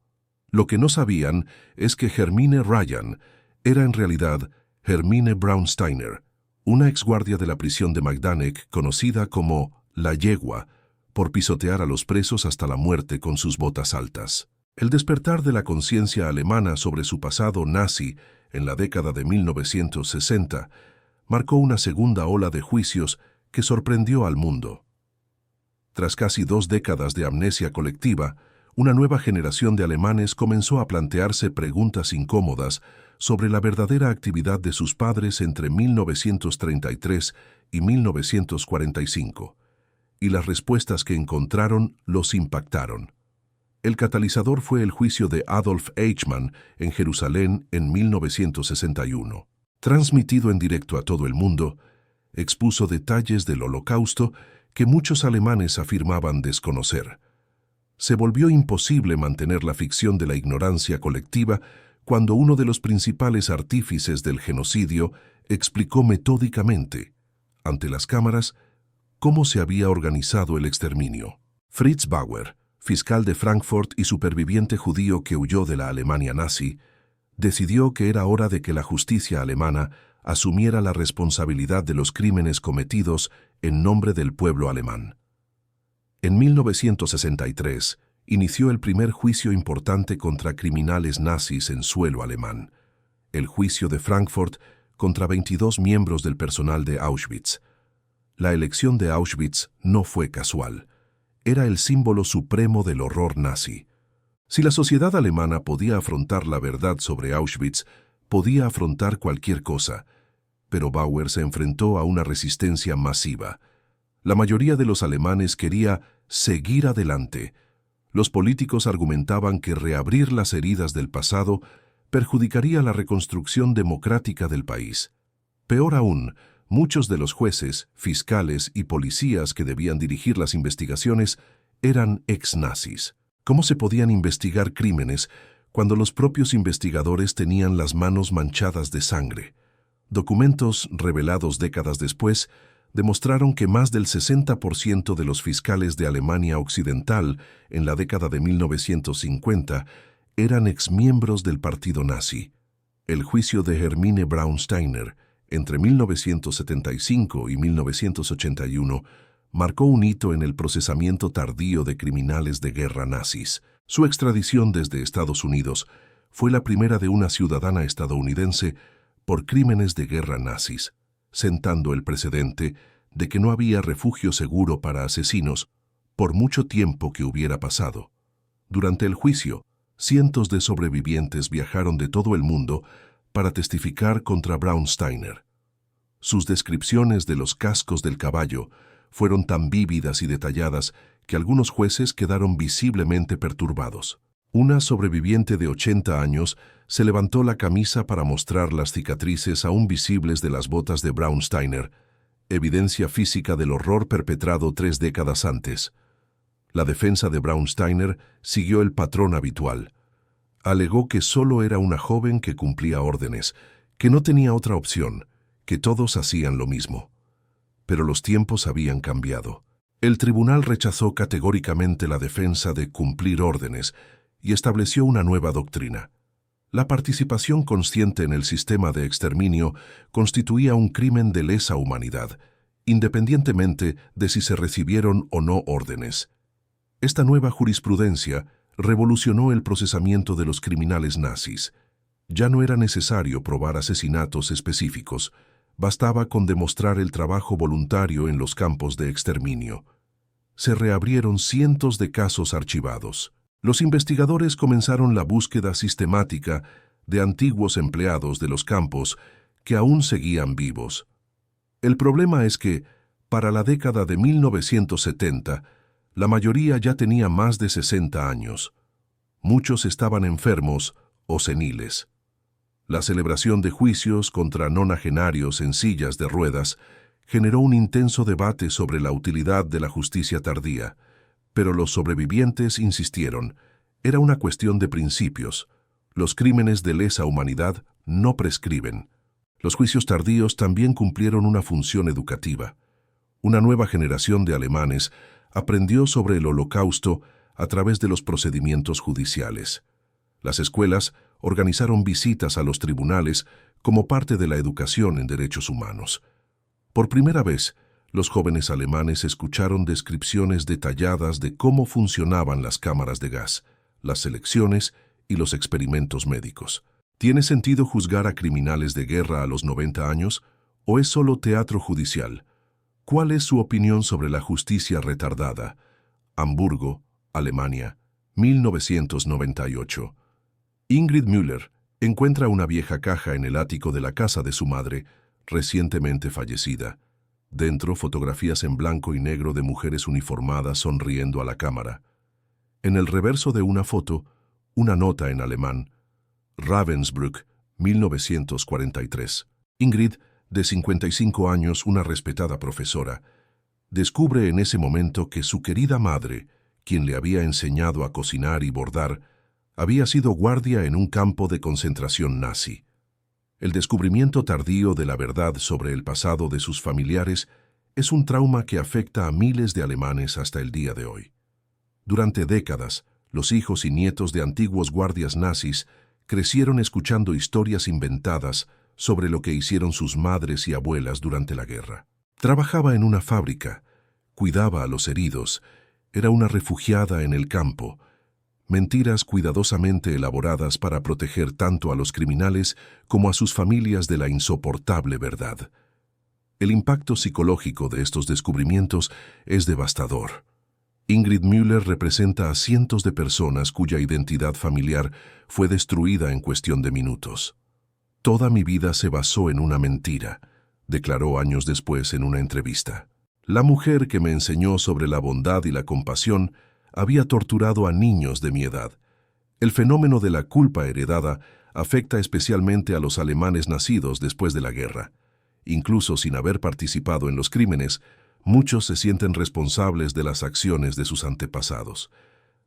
Lo que no sabían es que Hermine Ryan era en realidad Hermine Braunsteiner, una exguardia de la prisión de Majdanek conocida como La Yegua, por pisotear a los presos hasta la muerte con sus botas altas. El despertar de la conciencia alemana sobre su pasado nazi en la década de 1960 marcó una segunda ola de juicios que sorprendió al mundo. Tras casi 2 décadas de amnesia colectiva, una nueva generación de alemanes comenzó a plantearse preguntas incómodas sobre la verdadera actividad de sus padres entre 1933 y 1945, y las respuestas que encontraron los impactaron. El catalizador fue el juicio de Adolf Eichmann en Jerusalén en 1961. Transmitido en directo a todo el mundo, expuso detalles del Holocausto que muchos alemanes afirmaban desconocer. Se volvió imposible mantener la ficción de la ignorancia colectiva cuando uno de los principales artífices del genocidio explicó metódicamente, ante las cámaras, cómo se había organizado el exterminio. Fritz Bauer, fiscal de Frankfurt y superviviente judío que huyó de la Alemania nazi, decidió que era hora de que la justicia alemana asumiera la responsabilidad de los crímenes cometidos en nombre del pueblo alemán. En 1963, inició el primer juicio importante contra criminales nazis en suelo alemán, el juicio de Frankfurt contra 22 miembros del personal de Auschwitz. La elección de Auschwitz no fue casual. Era el símbolo supremo del horror nazi. Si la sociedad alemana podía afrontar la verdad sobre Auschwitz, podía afrontar cualquier cosa, pero Bauer se enfrentó a una resistencia masiva. La mayoría de los alemanes quería seguir adelante. Los políticos argumentaban que reabrir las heridas del pasado perjudicaría la reconstrucción democrática del país. Peor aún, muchos de los jueces, fiscales y policías que debían dirigir las investigaciones eran ex-nazis. ¿Cómo se podían investigar crímenes cuando los propios investigadores tenían las manos manchadas de sangre? Documentos revelados décadas después demostraron que más del 60% de los fiscales de Alemania Occidental en la década de 1950 eran exmiembros del partido nazi. El juicio de Hermine Braunsteiner entre 1975 y 1981 marcó un hito en el procesamiento tardío de criminales de guerra nazis. Su extradición desde Estados Unidos fue la primera de una ciudadana estadounidense por crímenes de guerra nazis, sentando el precedente de que no había refugio seguro para asesinos por mucho tiempo que hubiera pasado. Durante el juicio, cientos de sobrevivientes viajaron de todo el mundo para testificar contra Braunsteiner. Sus descripciones de los cascos del caballo fueron tan vívidas y detalladas que algunos jueces quedaron visiblemente perturbados. Una sobreviviente de 80 años se levantó la camisa para mostrar las cicatrices aún visibles de las botas de Braunsteiner, evidencia física del horror perpetrado 3 décadas antes. La defensa de Braunsteiner siguió el patrón habitual. Alegó que solo era una joven que cumplía órdenes, que no tenía otra opción, que todos hacían lo mismo. Pero los tiempos habían cambiado. El tribunal rechazó categóricamente la defensa de cumplir órdenes y estableció una nueva doctrina. La participación consciente en el sistema de exterminio constituía un crimen de lesa humanidad, independientemente de si se recibieron o no órdenes. Esta nueva jurisprudencia revolucionó el procesamiento de los criminales nazis. Ya no era necesario probar asesinatos específicos, bastaba con demostrar el trabajo voluntario en los campos de exterminio. Se reabrieron cientos de casos archivados. Los investigadores comenzaron la búsqueda sistemática de antiguos empleados de los campos que aún seguían vivos. El problema es que, para la década de 1970, la mayoría ya tenía más de 60 años. Muchos estaban enfermos o seniles. La celebración de juicios contra nonagenarios en sillas de ruedas generó un intenso debate sobre la utilidad de la justicia tardía, pero los sobrevivientes insistieron, era una cuestión de principios. Los crímenes de lesa humanidad no prescriben. Los juicios tardíos también cumplieron una función educativa. Una nueva generación de alemanes aprendió sobre el Holocausto a través de los procedimientos judiciales. Las escuelas organizaron visitas a los tribunales como parte de la educación en derechos humanos. Por primera vez, los jóvenes alemanes escucharon descripciones detalladas de cómo funcionaban las cámaras de gas, las selecciones y los experimentos médicos. ¿Tiene sentido juzgar a criminales de guerra a los 90 años o es solo teatro judicial? ¿Cuál es su opinión sobre la justicia retardada? Hamburgo, Alemania, 1998. Ingrid Müller encuentra una vieja caja en el ático de la casa de su madre, recientemente fallecida. Dentro, fotografías en blanco y negro de mujeres uniformadas sonriendo a la cámara. En el reverso de una foto, una nota en alemán. Ravensbrück, 1943. Ingrid, de 55 años, una respetada profesora, descubre en ese momento que su querida madre, quien le había enseñado a cocinar y bordar, había sido guardia en un campo de concentración nazi. El descubrimiento tardío de la verdad sobre el pasado de sus familiares es un trauma que afecta a miles de alemanes hasta el día de hoy. Durante décadas, los hijos y nietos de antiguos guardias nazis crecieron escuchando historias inventadas sobre lo que hicieron sus madres y abuelas durante la guerra. Trabajaba en una fábrica, cuidaba a los heridos, era una refugiada en el campo. Mentiras cuidadosamente elaboradas para proteger tanto a los criminales como a sus familias de la insoportable verdad. El impacto psicológico de estos descubrimientos es devastador. Ingrid Müller representa a cientos de personas cuya identidad familiar fue destruida en cuestión de minutos. Toda mi vida se basó en una mentira, declaró años después en una entrevista. La mujer que me enseñó sobre la bondad y la compasión había torturado a niños de mi edad. El fenómeno de la culpa heredada afecta especialmente a los alemanes nacidos después de la guerra. Incluso sin haber participado en los crímenes, muchos se sienten responsables de las acciones de sus antepasados.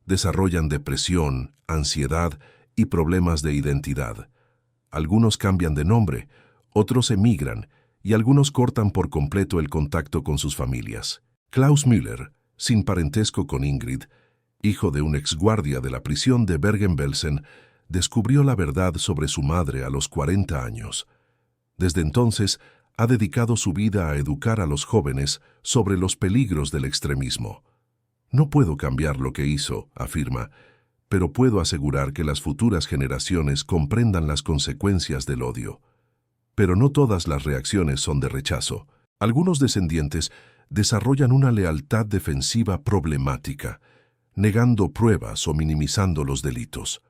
Desarrollan depresión, ansiedad y problemas de identidad. Algunos cambian de nombre, otros emigran y algunos cortan por completo el contacto con sus familias. Klaus Müller, sin parentesco con Ingrid, hijo de un exguardia de la prisión de Bergen-Belsen, descubrió la verdad sobre su madre a los 40 años. Desde entonces, ha dedicado su vida a educar a los jóvenes sobre los peligros del extremismo. No puedo cambiar lo que hizo, afirma, pero puedo asegurar que las futuras generaciones comprendan las consecuencias del odio. Pero no todas las reacciones son de rechazo. Algunos descendientes desarrollan una lealtad defensiva problemática, negando pruebas o minimizando los delitos.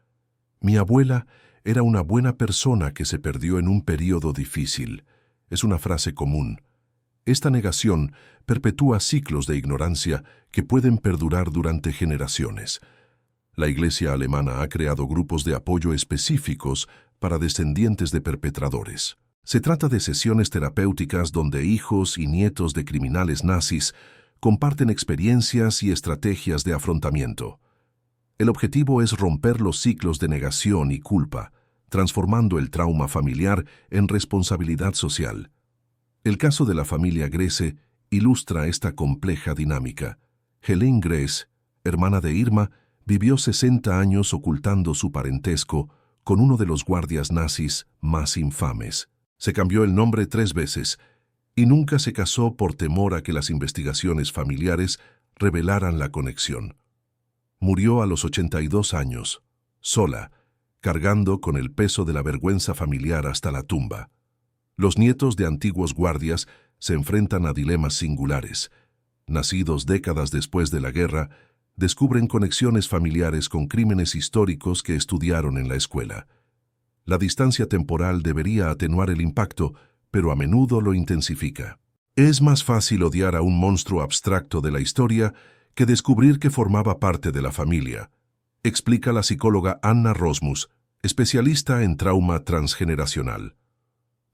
Mi abuela era una buena persona que se perdió en un período difícil. Es una frase común. Esta negación perpetúa ciclos de ignorancia que pueden perdurar durante generaciones. La Iglesia alemana ha creado grupos de apoyo específicos para descendientes de perpetradores. Se trata de sesiones terapéuticas donde hijos y nietos de criminales nazis comparten experiencias y estrategias de afrontamiento. El objetivo es romper los ciclos de negación y culpa, transformando el trauma familiar en responsabilidad social. El caso de la familia Grese ilustra esta compleja dinámica. Helene Grese, hermana de Irma, vivió 60 años ocultando su parentesco con uno de los guardias nazis más infames. Se cambió el nombre 3 veces y nunca se casó por temor a que las investigaciones familiares revelaran la conexión. Murió a los 82 años, sola, cargando con el peso de la vergüenza familiar hasta la tumba. Los nietos de antiguos guardias se enfrentan a dilemas singulares. Nacidos décadas después de la guerra, descubren conexiones familiares con crímenes históricos que estudiaron en la escuela. La distancia temporal debería atenuar el impacto, pero a menudo lo intensifica. Es más fácil odiar a un monstruo abstracto de la historia que descubrir que formaba parte de la familia, explica la psicóloga Anna Rosmus, especialista en trauma transgeneracional.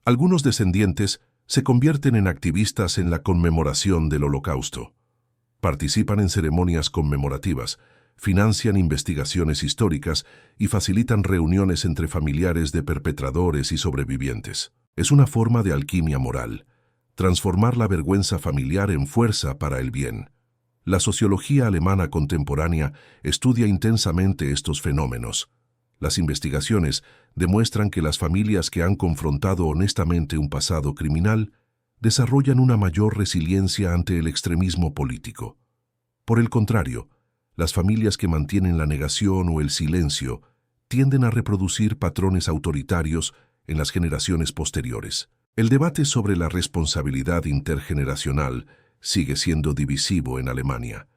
Algunos descendientes se convierten en activistas en la conmemoración del Holocausto. Participan en ceremonias conmemorativas, financian investigaciones históricas y facilitan reuniones entre familiares de perpetradores y sobrevivientes. Es una forma de alquimia moral, transformar la vergüenza familiar en fuerza para el bien. La sociología alemana contemporánea estudia intensamente estos fenómenos. Las investigaciones demuestran que las familias que han confrontado honestamente un pasado criminal desarrollan una mayor resiliencia ante el extremismo político. Por el contrario, las familias que mantienen la negación o el silencio tienden a reproducir patrones autoritarios en las generaciones posteriores. El debate sobre la responsabilidad intergeneracional sigue siendo divisivo en Alemania.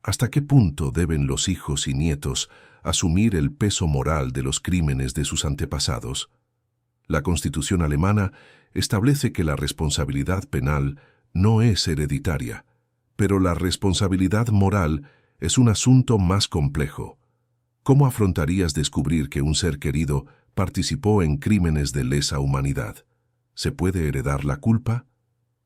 ¿Hasta qué punto deben los hijos y nietos asumir el peso moral de los crímenes de sus antepasados? La Constitución alemana establece que la responsabilidad penal no es hereditaria, pero la responsabilidad moral es un asunto más complejo. ¿Cómo afrontarías descubrir que un ser querido participó en crímenes de lesa humanidad? ¿Se puede heredar la culpa?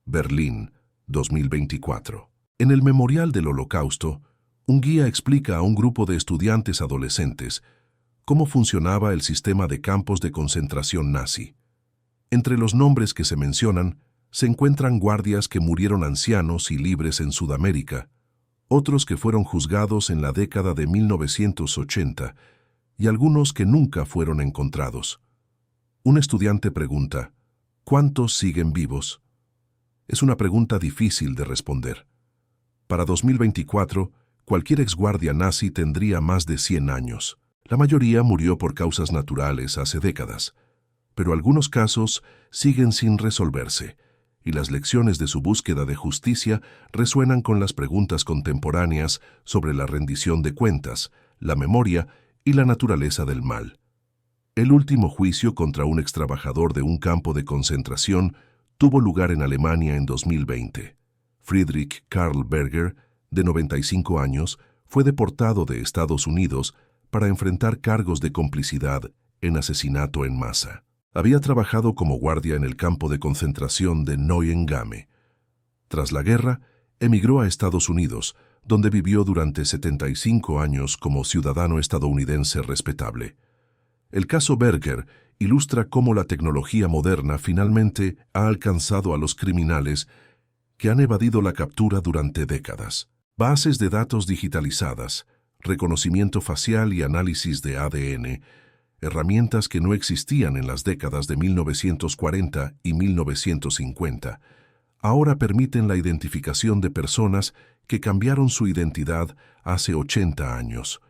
Berlín, 2024. En el Memorial del Holocausto, un guía explica a un grupo de estudiantes adolescentes cómo funcionaba el sistema de campos de concentración nazi. Entre los nombres que se mencionan, se encuentran guardias que murieron ancianos y libres en Sudamérica, otros que fueron juzgados en la década de 1980 y algunos que nunca fueron encontrados. Un estudiante pregunta, ¿cuántos siguen vivos? Es una pregunta difícil de responder. Para 2024, cualquier exguardia nazi tendría más de 100 años. La mayoría murió por causas naturales hace décadas, pero algunos casos siguen sin resolverse, y las lecciones de su búsqueda de justicia resuenan con las preguntas contemporáneas sobre la rendición de cuentas, la memoria y la naturaleza del mal. El último juicio contra un extrabajador de un campo de concentración tuvo lugar en Alemania en 2020. Friedrich Karl Berger, de 95 años, fue deportado de Estados Unidos para enfrentar cargos de complicidad en asesinato en masa. Había trabajado como guardia en el campo de concentración de Neuengamme. Tras la guerra, emigró a Estados Unidos, donde vivió durante 75 años como ciudadano estadounidense respetable. El caso Berger ilustra cómo la tecnología moderna finalmente ha alcanzado a los criminales que han evadido la captura durante décadas. Bases de datos digitalizadas, reconocimiento facial y análisis de ADN, herramientas que no existían en las décadas de 1940 y 1950, ahora permiten la identificación de personas que cambiaron su identidad hace 80 años.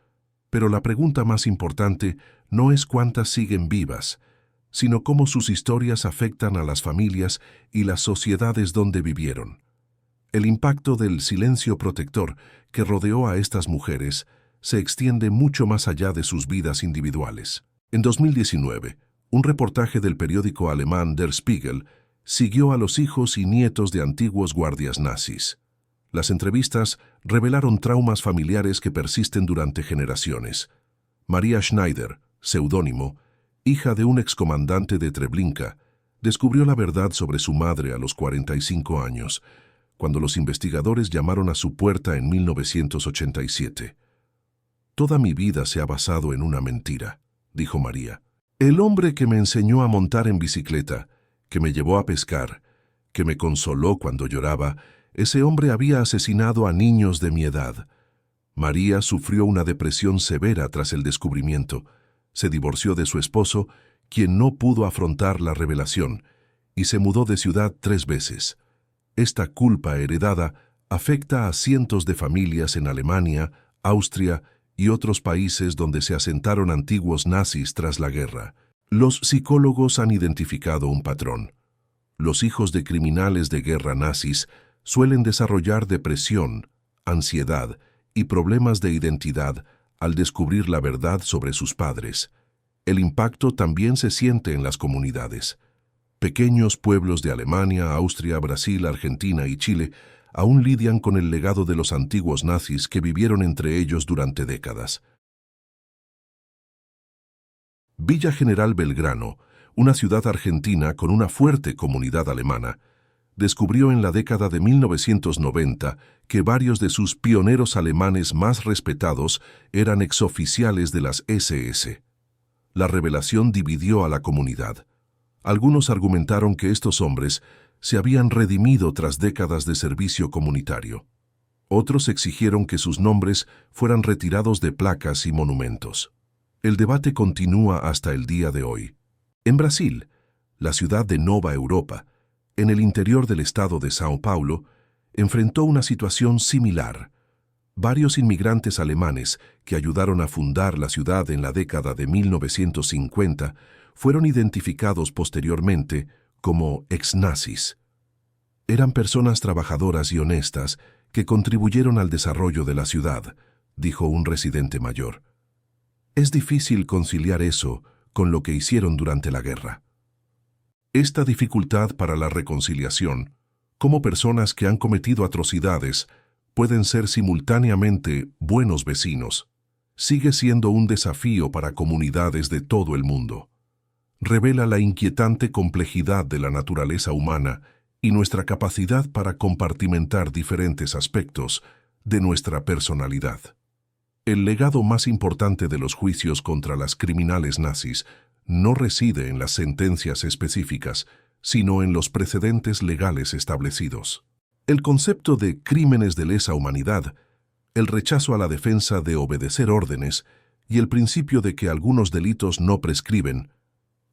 Pero la pregunta más importante no es cuántas siguen vivas, sino cómo sus historias afectan a las familias y las sociedades donde vivieron. El impacto del silencio protector que rodeó a estas mujeres se extiende mucho más allá de sus vidas individuales. En 2019, un reportaje del periódico alemán Der Spiegel siguió a los hijos y nietos de antiguos guardias nazis. Las entrevistas revelaron traumas familiares que persisten durante generaciones. María Schneider, seudónimo, hija de un excomandante de Treblinka, descubrió la verdad sobre su madre a los 45 años, cuando los investigadores llamaron a su puerta en 1987. «Toda mi vida se ha basado en una mentira», dijo María. «El hombre que me enseñó a montar en bicicleta, que me llevó a pescar, que me consoló cuando lloraba, ese hombre había asesinado a niños de mi edad». María sufrió una depresión severa tras el descubrimiento. Se divorció de su esposo, quien no pudo afrontar la revelación, y se mudó de ciudad 3 veces. Esta culpa heredada afecta a cientos de familias en Alemania, Austria y otros países donde se asentaron antiguos nazis tras la guerra. Los psicólogos han identificado un patrón. Los hijos de criminales de guerra nazis suelen desarrollar depresión, ansiedad y problemas de identidad al descubrir la verdad sobre sus padres. El impacto también se siente en las comunidades. Pequeños pueblos de Alemania, Austria, Brasil, Argentina y Chile aún lidian con el legado de los antiguos nazis que vivieron entre ellos durante décadas. Villa General Belgrano, una ciudad argentina con una fuerte comunidad alemana, descubrió en la década de 1990 que varios de sus pioneros alemanes más respetados eran exoficiales de las SS. La revelación dividió a la comunidad. Algunos argumentaron que estos hombres se habían redimido tras décadas de servicio comunitario. Otros exigieron que sus nombres fueran retirados de placas y monumentos. El debate continúa hasta el día de hoy. En Brasil, la ciudad de Nova Europa, en el interior del estado de São Paulo, enfrentó una situación similar. Varios inmigrantes alemanes que ayudaron a fundar la ciudad en la década de 1950 fueron identificados posteriormente como ex-nazis. Eran personas trabajadoras y honestas que contribuyeron al desarrollo de la ciudad, dijo un residente mayor. Es difícil conciliar eso con lo que hicieron durante la guerra. Esta dificultad para la reconciliación, como personas que han cometido atrocidades pueden ser simultáneamente buenos vecinos, sigue siendo un desafío para comunidades de todo el mundo. Revela la inquietante complejidad de la naturaleza humana y nuestra capacidad para compartimentar diferentes aspectos de nuestra personalidad. El legado más importante de los juicios contra las criminales nazis no reside en las sentencias específicas, sino en los precedentes legales establecidos. El concepto de crímenes de lesa humanidad, el rechazo a la defensa de obedecer órdenes y el principio de que algunos delitos no prescriben,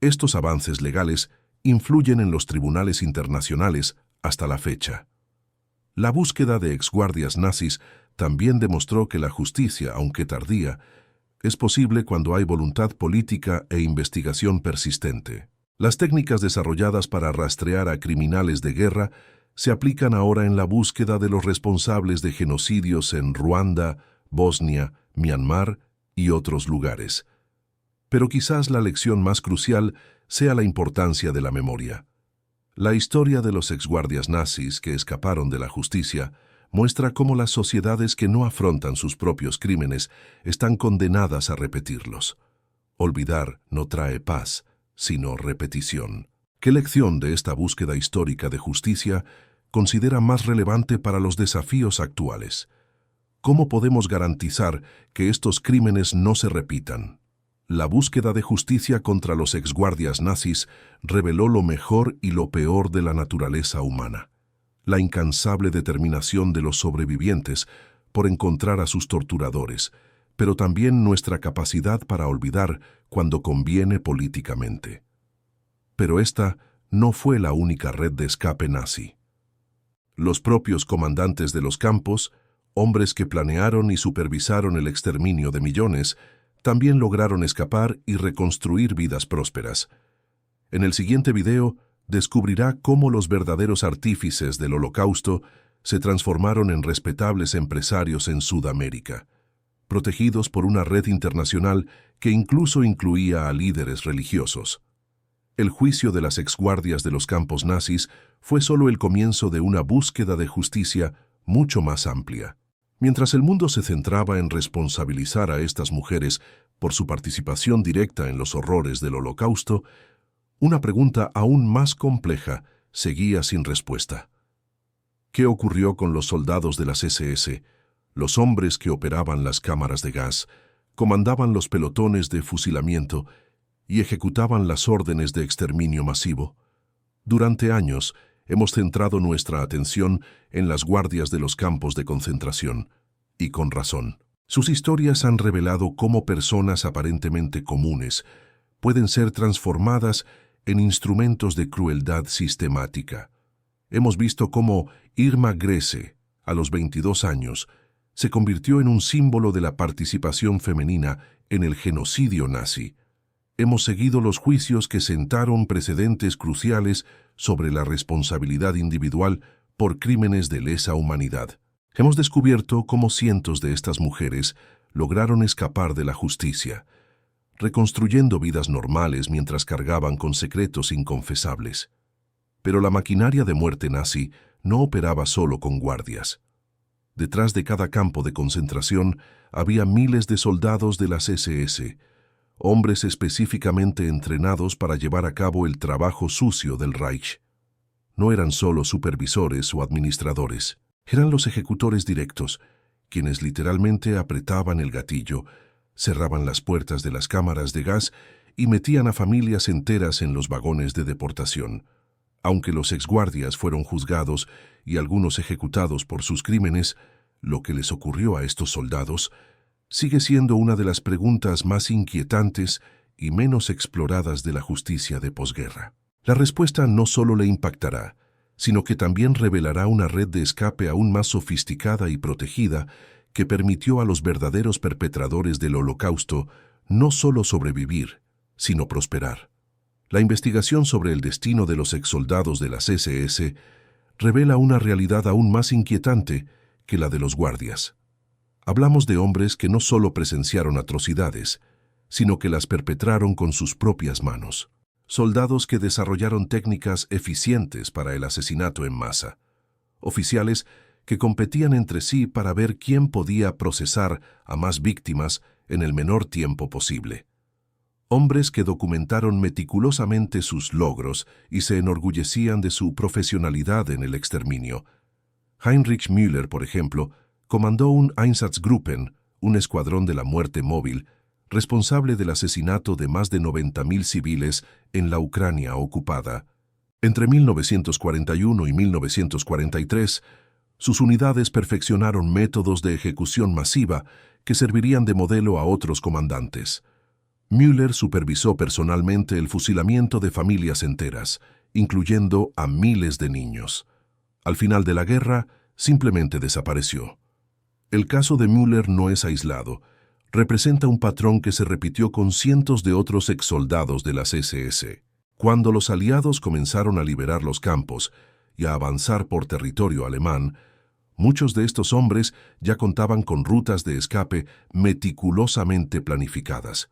estos avances legales influyen en los tribunales internacionales hasta la fecha. La búsqueda de exguardias nazis también demostró que la justicia, aunque tardía, es posible cuando hay voluntad política e investigación persistente. Las técnicas desarrolladas para rastrear a criminales de guerra se aplican ahora en la búsqueda de los responsables de genocidios en Ruanda, Bosnia, Myanmar y otros lugares. Pero quizás la lección más crucial sea la importancia de la memoria. La historia de los exguardias nazis que escaparon de la justicia muestra cómo las sociedades que no afrontan sus propios crímenes están condenadas a repetirlos. Olvidar no trae paz, sino repetición. ¿Qué lección de esta búsqueda histórica de justicia considera más relevante para los desafíos actuales? ¿Cómo podemos garantizar que estos crímenes no se repitan? La búsqueda de justicia contra los exguardias nazis reveló lo mejor y lo peor de la naturaleza humana. La incansable determinación de los sobrevivientes por encontrar a sus torturadores, pero también nuestra capacidad para olvidar cuando conviene políticamente. Pero esta no fue la única red de escape nazi. Los propios comandantes de los campos, hombres que planearon y supervisaron el exterminio de millones, también lograron escapar y reconstruir vidas prósperas. En el siguiente video descubrirá cómo los verdaderos artífices del Holocausto se transformaron en respetables empresarios en Sudamérica, protegidos por una red internacional que incluso incluía a líderes religiosos. El juicio de las exguardias de los campos nazis fue solo el comienzo de una búsqueda de justicia mucho más amplia. Mientras el mundo se centraba en responsabilizar a estas mujeres por su participación directa en los horrores del Holocausto, una pregunta aún más compleja seguía sin respuesta. ¿Qué ocurrió con los soldados de las SS, los hombres que operaban las cámaras de gas, comandaban los pelotones de fusilamiento y ejecutaban las órdenes de exterminio masivo? Durante años, hemos centrado nuestra atención en las guardias de los campos de concentración, y con razón. Sus historias han revelado cómo personas aparentemente comunes pueden ser transformadas en instrumentos de crueldad sistemática. Hemos visto cómo Irma Grese, a los 22 años, se convirtió en un símbolo de la participación femenina en el genocidio nazi. Hemos seguido los juicios que sentaron precedentes cruciales sobre la responsabilidad individual por crímenes de lesa humanidad. Hemos descubierto cómo cientos de estas mujeres lograron escapar de la justicia, reconstruyendo vidas normales mientras cargaban con secretos inconfesables. Pero la maquinaria de muerte nazi no operaba solo con guardias. Detrás de cada campo de concentración había miles de soldados de las SS, hombres específicamente entrenados para llevar a cabo el trabajo sucio del Reich. No eran solo supervisores o administradores, eran los ejecutores directos, quienes literalmente apretaban el gatillo, cerraban las puertas de las cámaras de gas y metían a familias enteras en los vagones de deportación. Aunque los exguardias fueron juzgados y algunos ejecutados por sus crímenes, lo que les ocurrió a estos soldados sigue siendo una de las preguntas más inquietantes y menos exploradas de la justicia de posguerra. La respuesta no solo le impactará, sino que también revelará una red de escape aún más sofisticada y protegida que permitió a los verdaderos perpetradores del Holocausto no solo sobrevivir, sino prosperar. La investigación sobre el destino de los exsoldados de las SS revela una realidad aún más inquietante que la de los guardias. Hablamos de hombres que no solo presenciaron atrocidades, sino que las perpetraron con sus propias manos. Soldados que desarrollaron técnicas eficientes para el asesinato en masa. Oficiales que competían entre sí para ver quién podía procesar a más víctimas en el menor tiempo posible. Hombres que documentaron meticulosamente sus logros y se enorgullecían de su profesionalidad en el exterminio. Heinrich Müller, por ejemplo, comandó un Einsatzgruppen, un escuadrón de la muerte móvil, responsable del asesinato de más de 90.000 civiles en la Ucrania ocupada. Entre 1941 y 1943, sus unidades perfeccionaron métodos de ejecución masiva que servirían de modelo a otros comandantes. Müller supervisó personalmente el fusilamiento de familias enteras, incluyendo a miles de niños. Al final de la guerra, simplemente desapareció. El caso de Müller no es aislado. Representa un patrón que se repitió con cientos de otros exsoldados de las SS. Cuando los aliados comenzaron a liberar los campos y a avanzar por territorio alemán, muchos de estos hombres ya contaban con rutas de escape meticulosamente planificadas.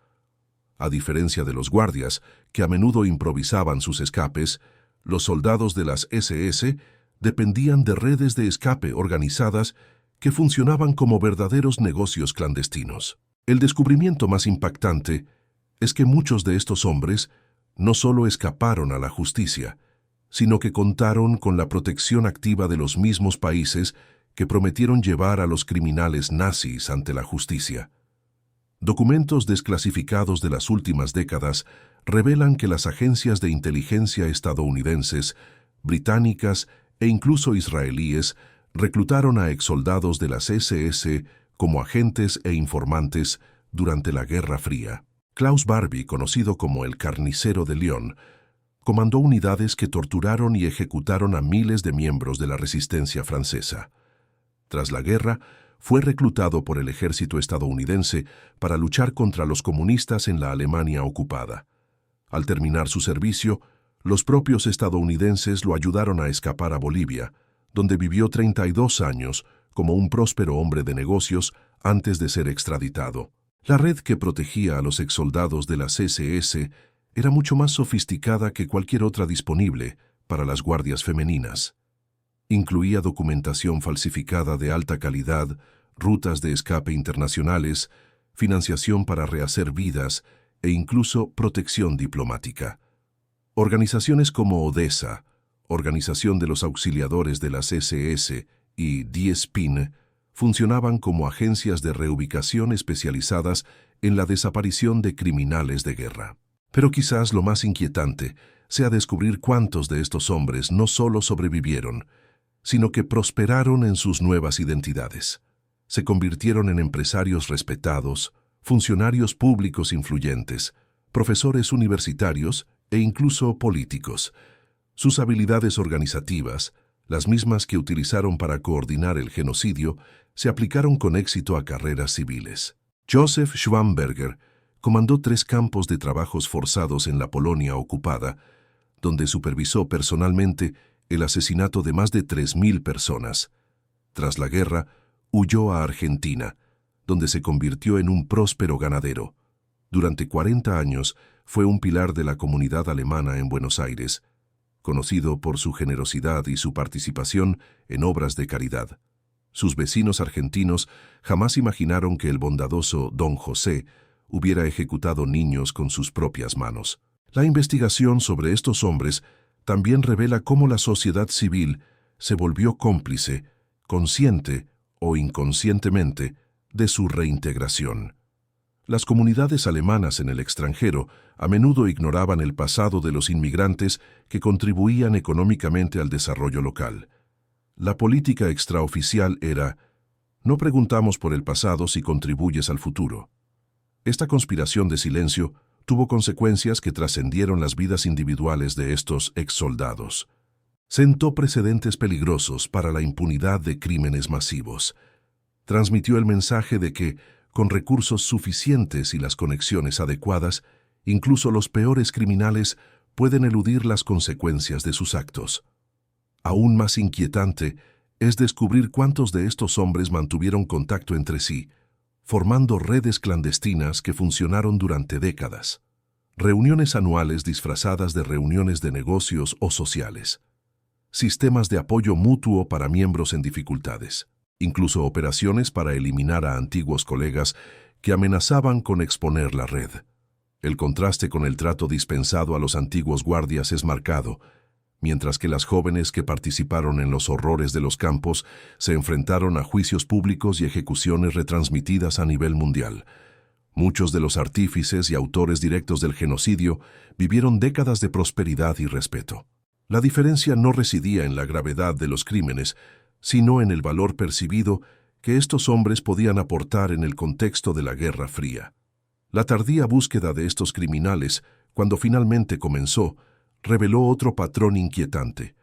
A diferencia de los guardias, que a menudo improvisaban sus escapes, Los soldados de las SS dependían de redes de escape organizadas que funcionaban como verdaderos negocios clandestinos. El descubrimiento más impactante es que muchos de estos hombres no solo escaparon a la justicia, sino que contaron con la protección activa de los mismos países que prometieron llevar a los criminales nazis ante la justicia. Documentos desclasificados de las últimas décadas revelan que las agencias de inteligencia estadounidenses, británicas e incluso israelíes reclutaron a exsoldados de las SS como agentes e informantes durante la Guerra Fría. Klaus Barbie, conocido como el Carnicero de Lyon, comandó unidades que torturaron y ejecutaron a miles de miembros de la resistencia francesa. Tras la guerra, fue reclutado por el ejército estadounidense para luchar contra los comunistas en la Alemania ocupada. Al terminar su servicio, los propios estadounidenses lo ayudaron a escapar a Bolivia, donde vivió 32 años como un próspero hombre de negocios antes de ser extraditado. La red que protegía a los exsoldados de las SS era mucho más sofisticada que cualquier otra disponible para las guardias femeninas. Incluía documentación falsificada de alta calidad, rutas de escape internacionales, financiación para rehacer vidas e incluso protección diplomática. Organizaciones como Odessa, Organización de los Auxiliadores de las SS, y Die Spin funcionaban como agencias de reubicación especializadas en la desaparición de criminales de guerra. Pero quizás lo más inquietante sea descubrir cuántos de estos hombres no solo sobrevivieron, sino que prosperaron en sus nuevas identidades. Se convirtieron en empresarios respetados, funcionarios públicos influyentes, profesores universitarios e incluso políticos. Sus habilidades organizativas, las mismas que utilizaron para coordinar el genocidio, se aplicaron con éxito a carreras civiles. Joseph Schwamberger comandó 3 campos de trabajos forzados en la Polonia ocupada, donde supervisó personalmente el asesinato de más de 3.000 personas. Tras la guerra, huyó a Argentina, donde se convirtió en un próspero ganadero. Durante 40 años fue un pilar de la comunidad alemana en Buenos Aires, conocido por su generosidad y su participación en obras de caridad. Sus vecinos argentinos jamás imaginaron que el bondadoso Don José hubiera ejecutado niños con sus propias manos. La investigación sobre estos hombres también revela cómo la sociedad civil se volvió cómplice, consciente o inconscientemente, de su reintegración. Las comunidades alemanas en el extranjero a menudo ignoraban el pasado de los inmigrantes que contribuían económicamente al desarrollo local. La política extraoficial era: no preguntamos por el pasado si contribuyes al futuro. Esta conspiración de silencio tuvo consecuencias que trascendieron las vidas individuales de estos exsoldados. Sentó precedentes peligrosos para la impunidad de crímenes masivos. Transmitió el mensaje de que, con recursos suficientes y las conexiones adecuadas, incluso los peores criminales pueden eludir las consecuencias de sus actos. Aún más inquietante es descubrir cuántos de estos hombres mantuvieron contacto entre sí, formando redes clandestinas que funcionaron durante décadas. Reuniones anuales disfrazadas de reuniones de negocios o sociales. Sistemas de apoyo mutuo para miembros en dificultades. Incluso operaciones para eliminar a antiguos colegas que amenazaban con exponer la red. El contraste con el trato dispensado a los antiguos guardias es marcado, mientras que las jóvenes que participaron en los horrores de los campos se enfrentaron a juicios públicos y ejecuciones retransmitidas a nivel mundial. Muchos de los artífices y autores directos del genocidio vivieron décadas de prosperidad y respeto. La diferencia no residía en la gravedad de los crímenes, sino en el valor percibido que estos hombres podían aportar en el contexto de la Guerra Fría. La tardía búsqueda de estos criminales, cuando finalmente comenzó, reveló otro patrón inquietante.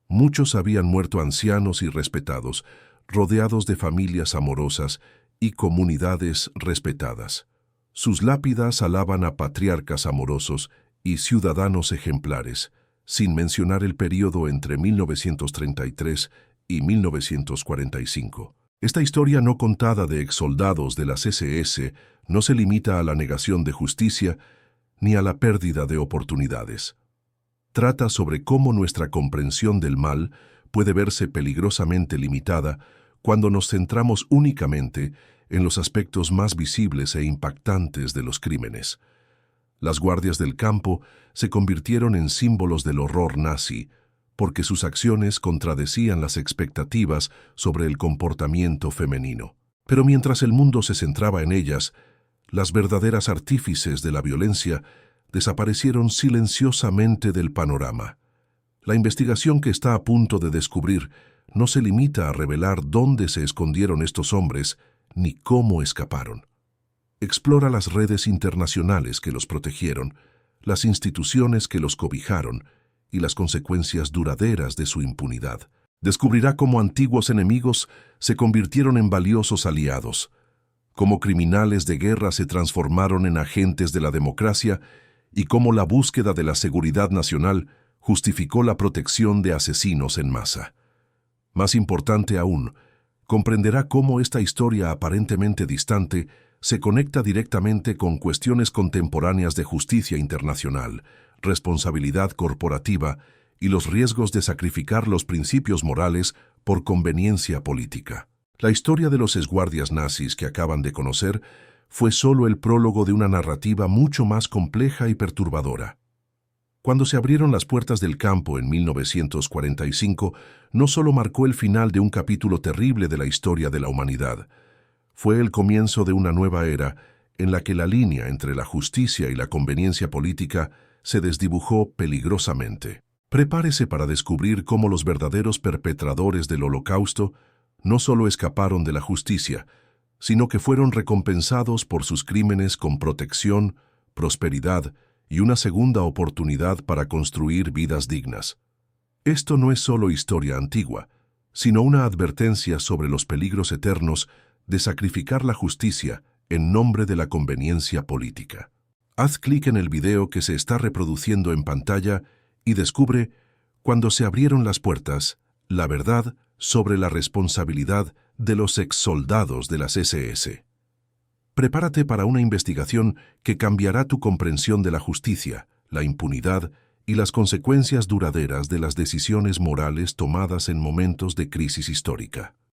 Muchos habían muerto ancianos y respetados, rodeados de familias amorosas y comunidades respetadas. Sus lápidas alaban a patriarcas amorosos y ciudadanos ejemplares, sin mencionar el período entre 1933 y 1945. Esta historia no contada de exsoldados de las SS no se limita a la negación de justicia ni a la pérdida de oportunidades. trata sobre cómo nuestra comprensión del mal puede verse peligrosamente limitada cuando nos centramos únicamente en los aspectos más visibles e impactantes de los crímenes. Las guardias del campo se convirtieron en símbolos del horror nazi, porque sus acciones contradecían las expectativas sobre el comportamiento femenino. Pero mientras el mundo se centraba en ellas, las verdaderas artífices de la violencia desaparecieron silenciosamente del panorama. La investigación que está a punto de descubrir no se limita a revelar dónde se escondieron estos hombres ni cómo escaparon. Explora las redes internacionales que los protegieron, las instituciones que los cobijaron y las consecuencias duraderas de su impunidad. Descubrirá cómo antiguos enemigos se convirtieron en valiosos aliados, cómo criminales de guerra se transformaron en agentes de la democracia y cómo la búsqueda de la seguridad nacional justificó la protección de asesinos en masa. Más importante aún, comprenderá cómo esta historia aparentemente distante se conecta directamente con cuestiones contemporáneas de justicia internacional, responsabilidad corporativa y los riesgos de sacrificar los principios morales por conveniencia política. La historia de los exguardias nazis que acaban de conocer fue solo el prólogo de una narrativa mucho más compleja y perturbadora. Cuando se abrieron las puertas del campo en 1945, no solo marcó el final de un capítulo terrible de la historia de la humanidad, fue el comienzo de una nueva era en la que la línea entre la justicia y la conveniencia política se desdibujó peligrosamente. Prepárese para descubrir cómo los verdaderos perpetradores del Holocausto no solo escaparon de la justicia, sino que fueron recompensados por sus crímenes con protección, prosperidad y una segunda oportunidad para construir vidas dignas. Esto no es solo historia antigua, sino una advertencia sobre los peligros eternos de sacrificar la justicia en nombre de la conveniencia política. Haz clic en el video que se está reproduciendo en pantalla y descubre cuando se abrieron las puertas, la verdad sobre la responsabilidad de los exsoldados de las SS. Prepárate para una investigación que cambiará tu comprensión de la justicia, la impunidad y las consecuencias duraderas de las decisiones morales tomadas en momentos de crisis histórica.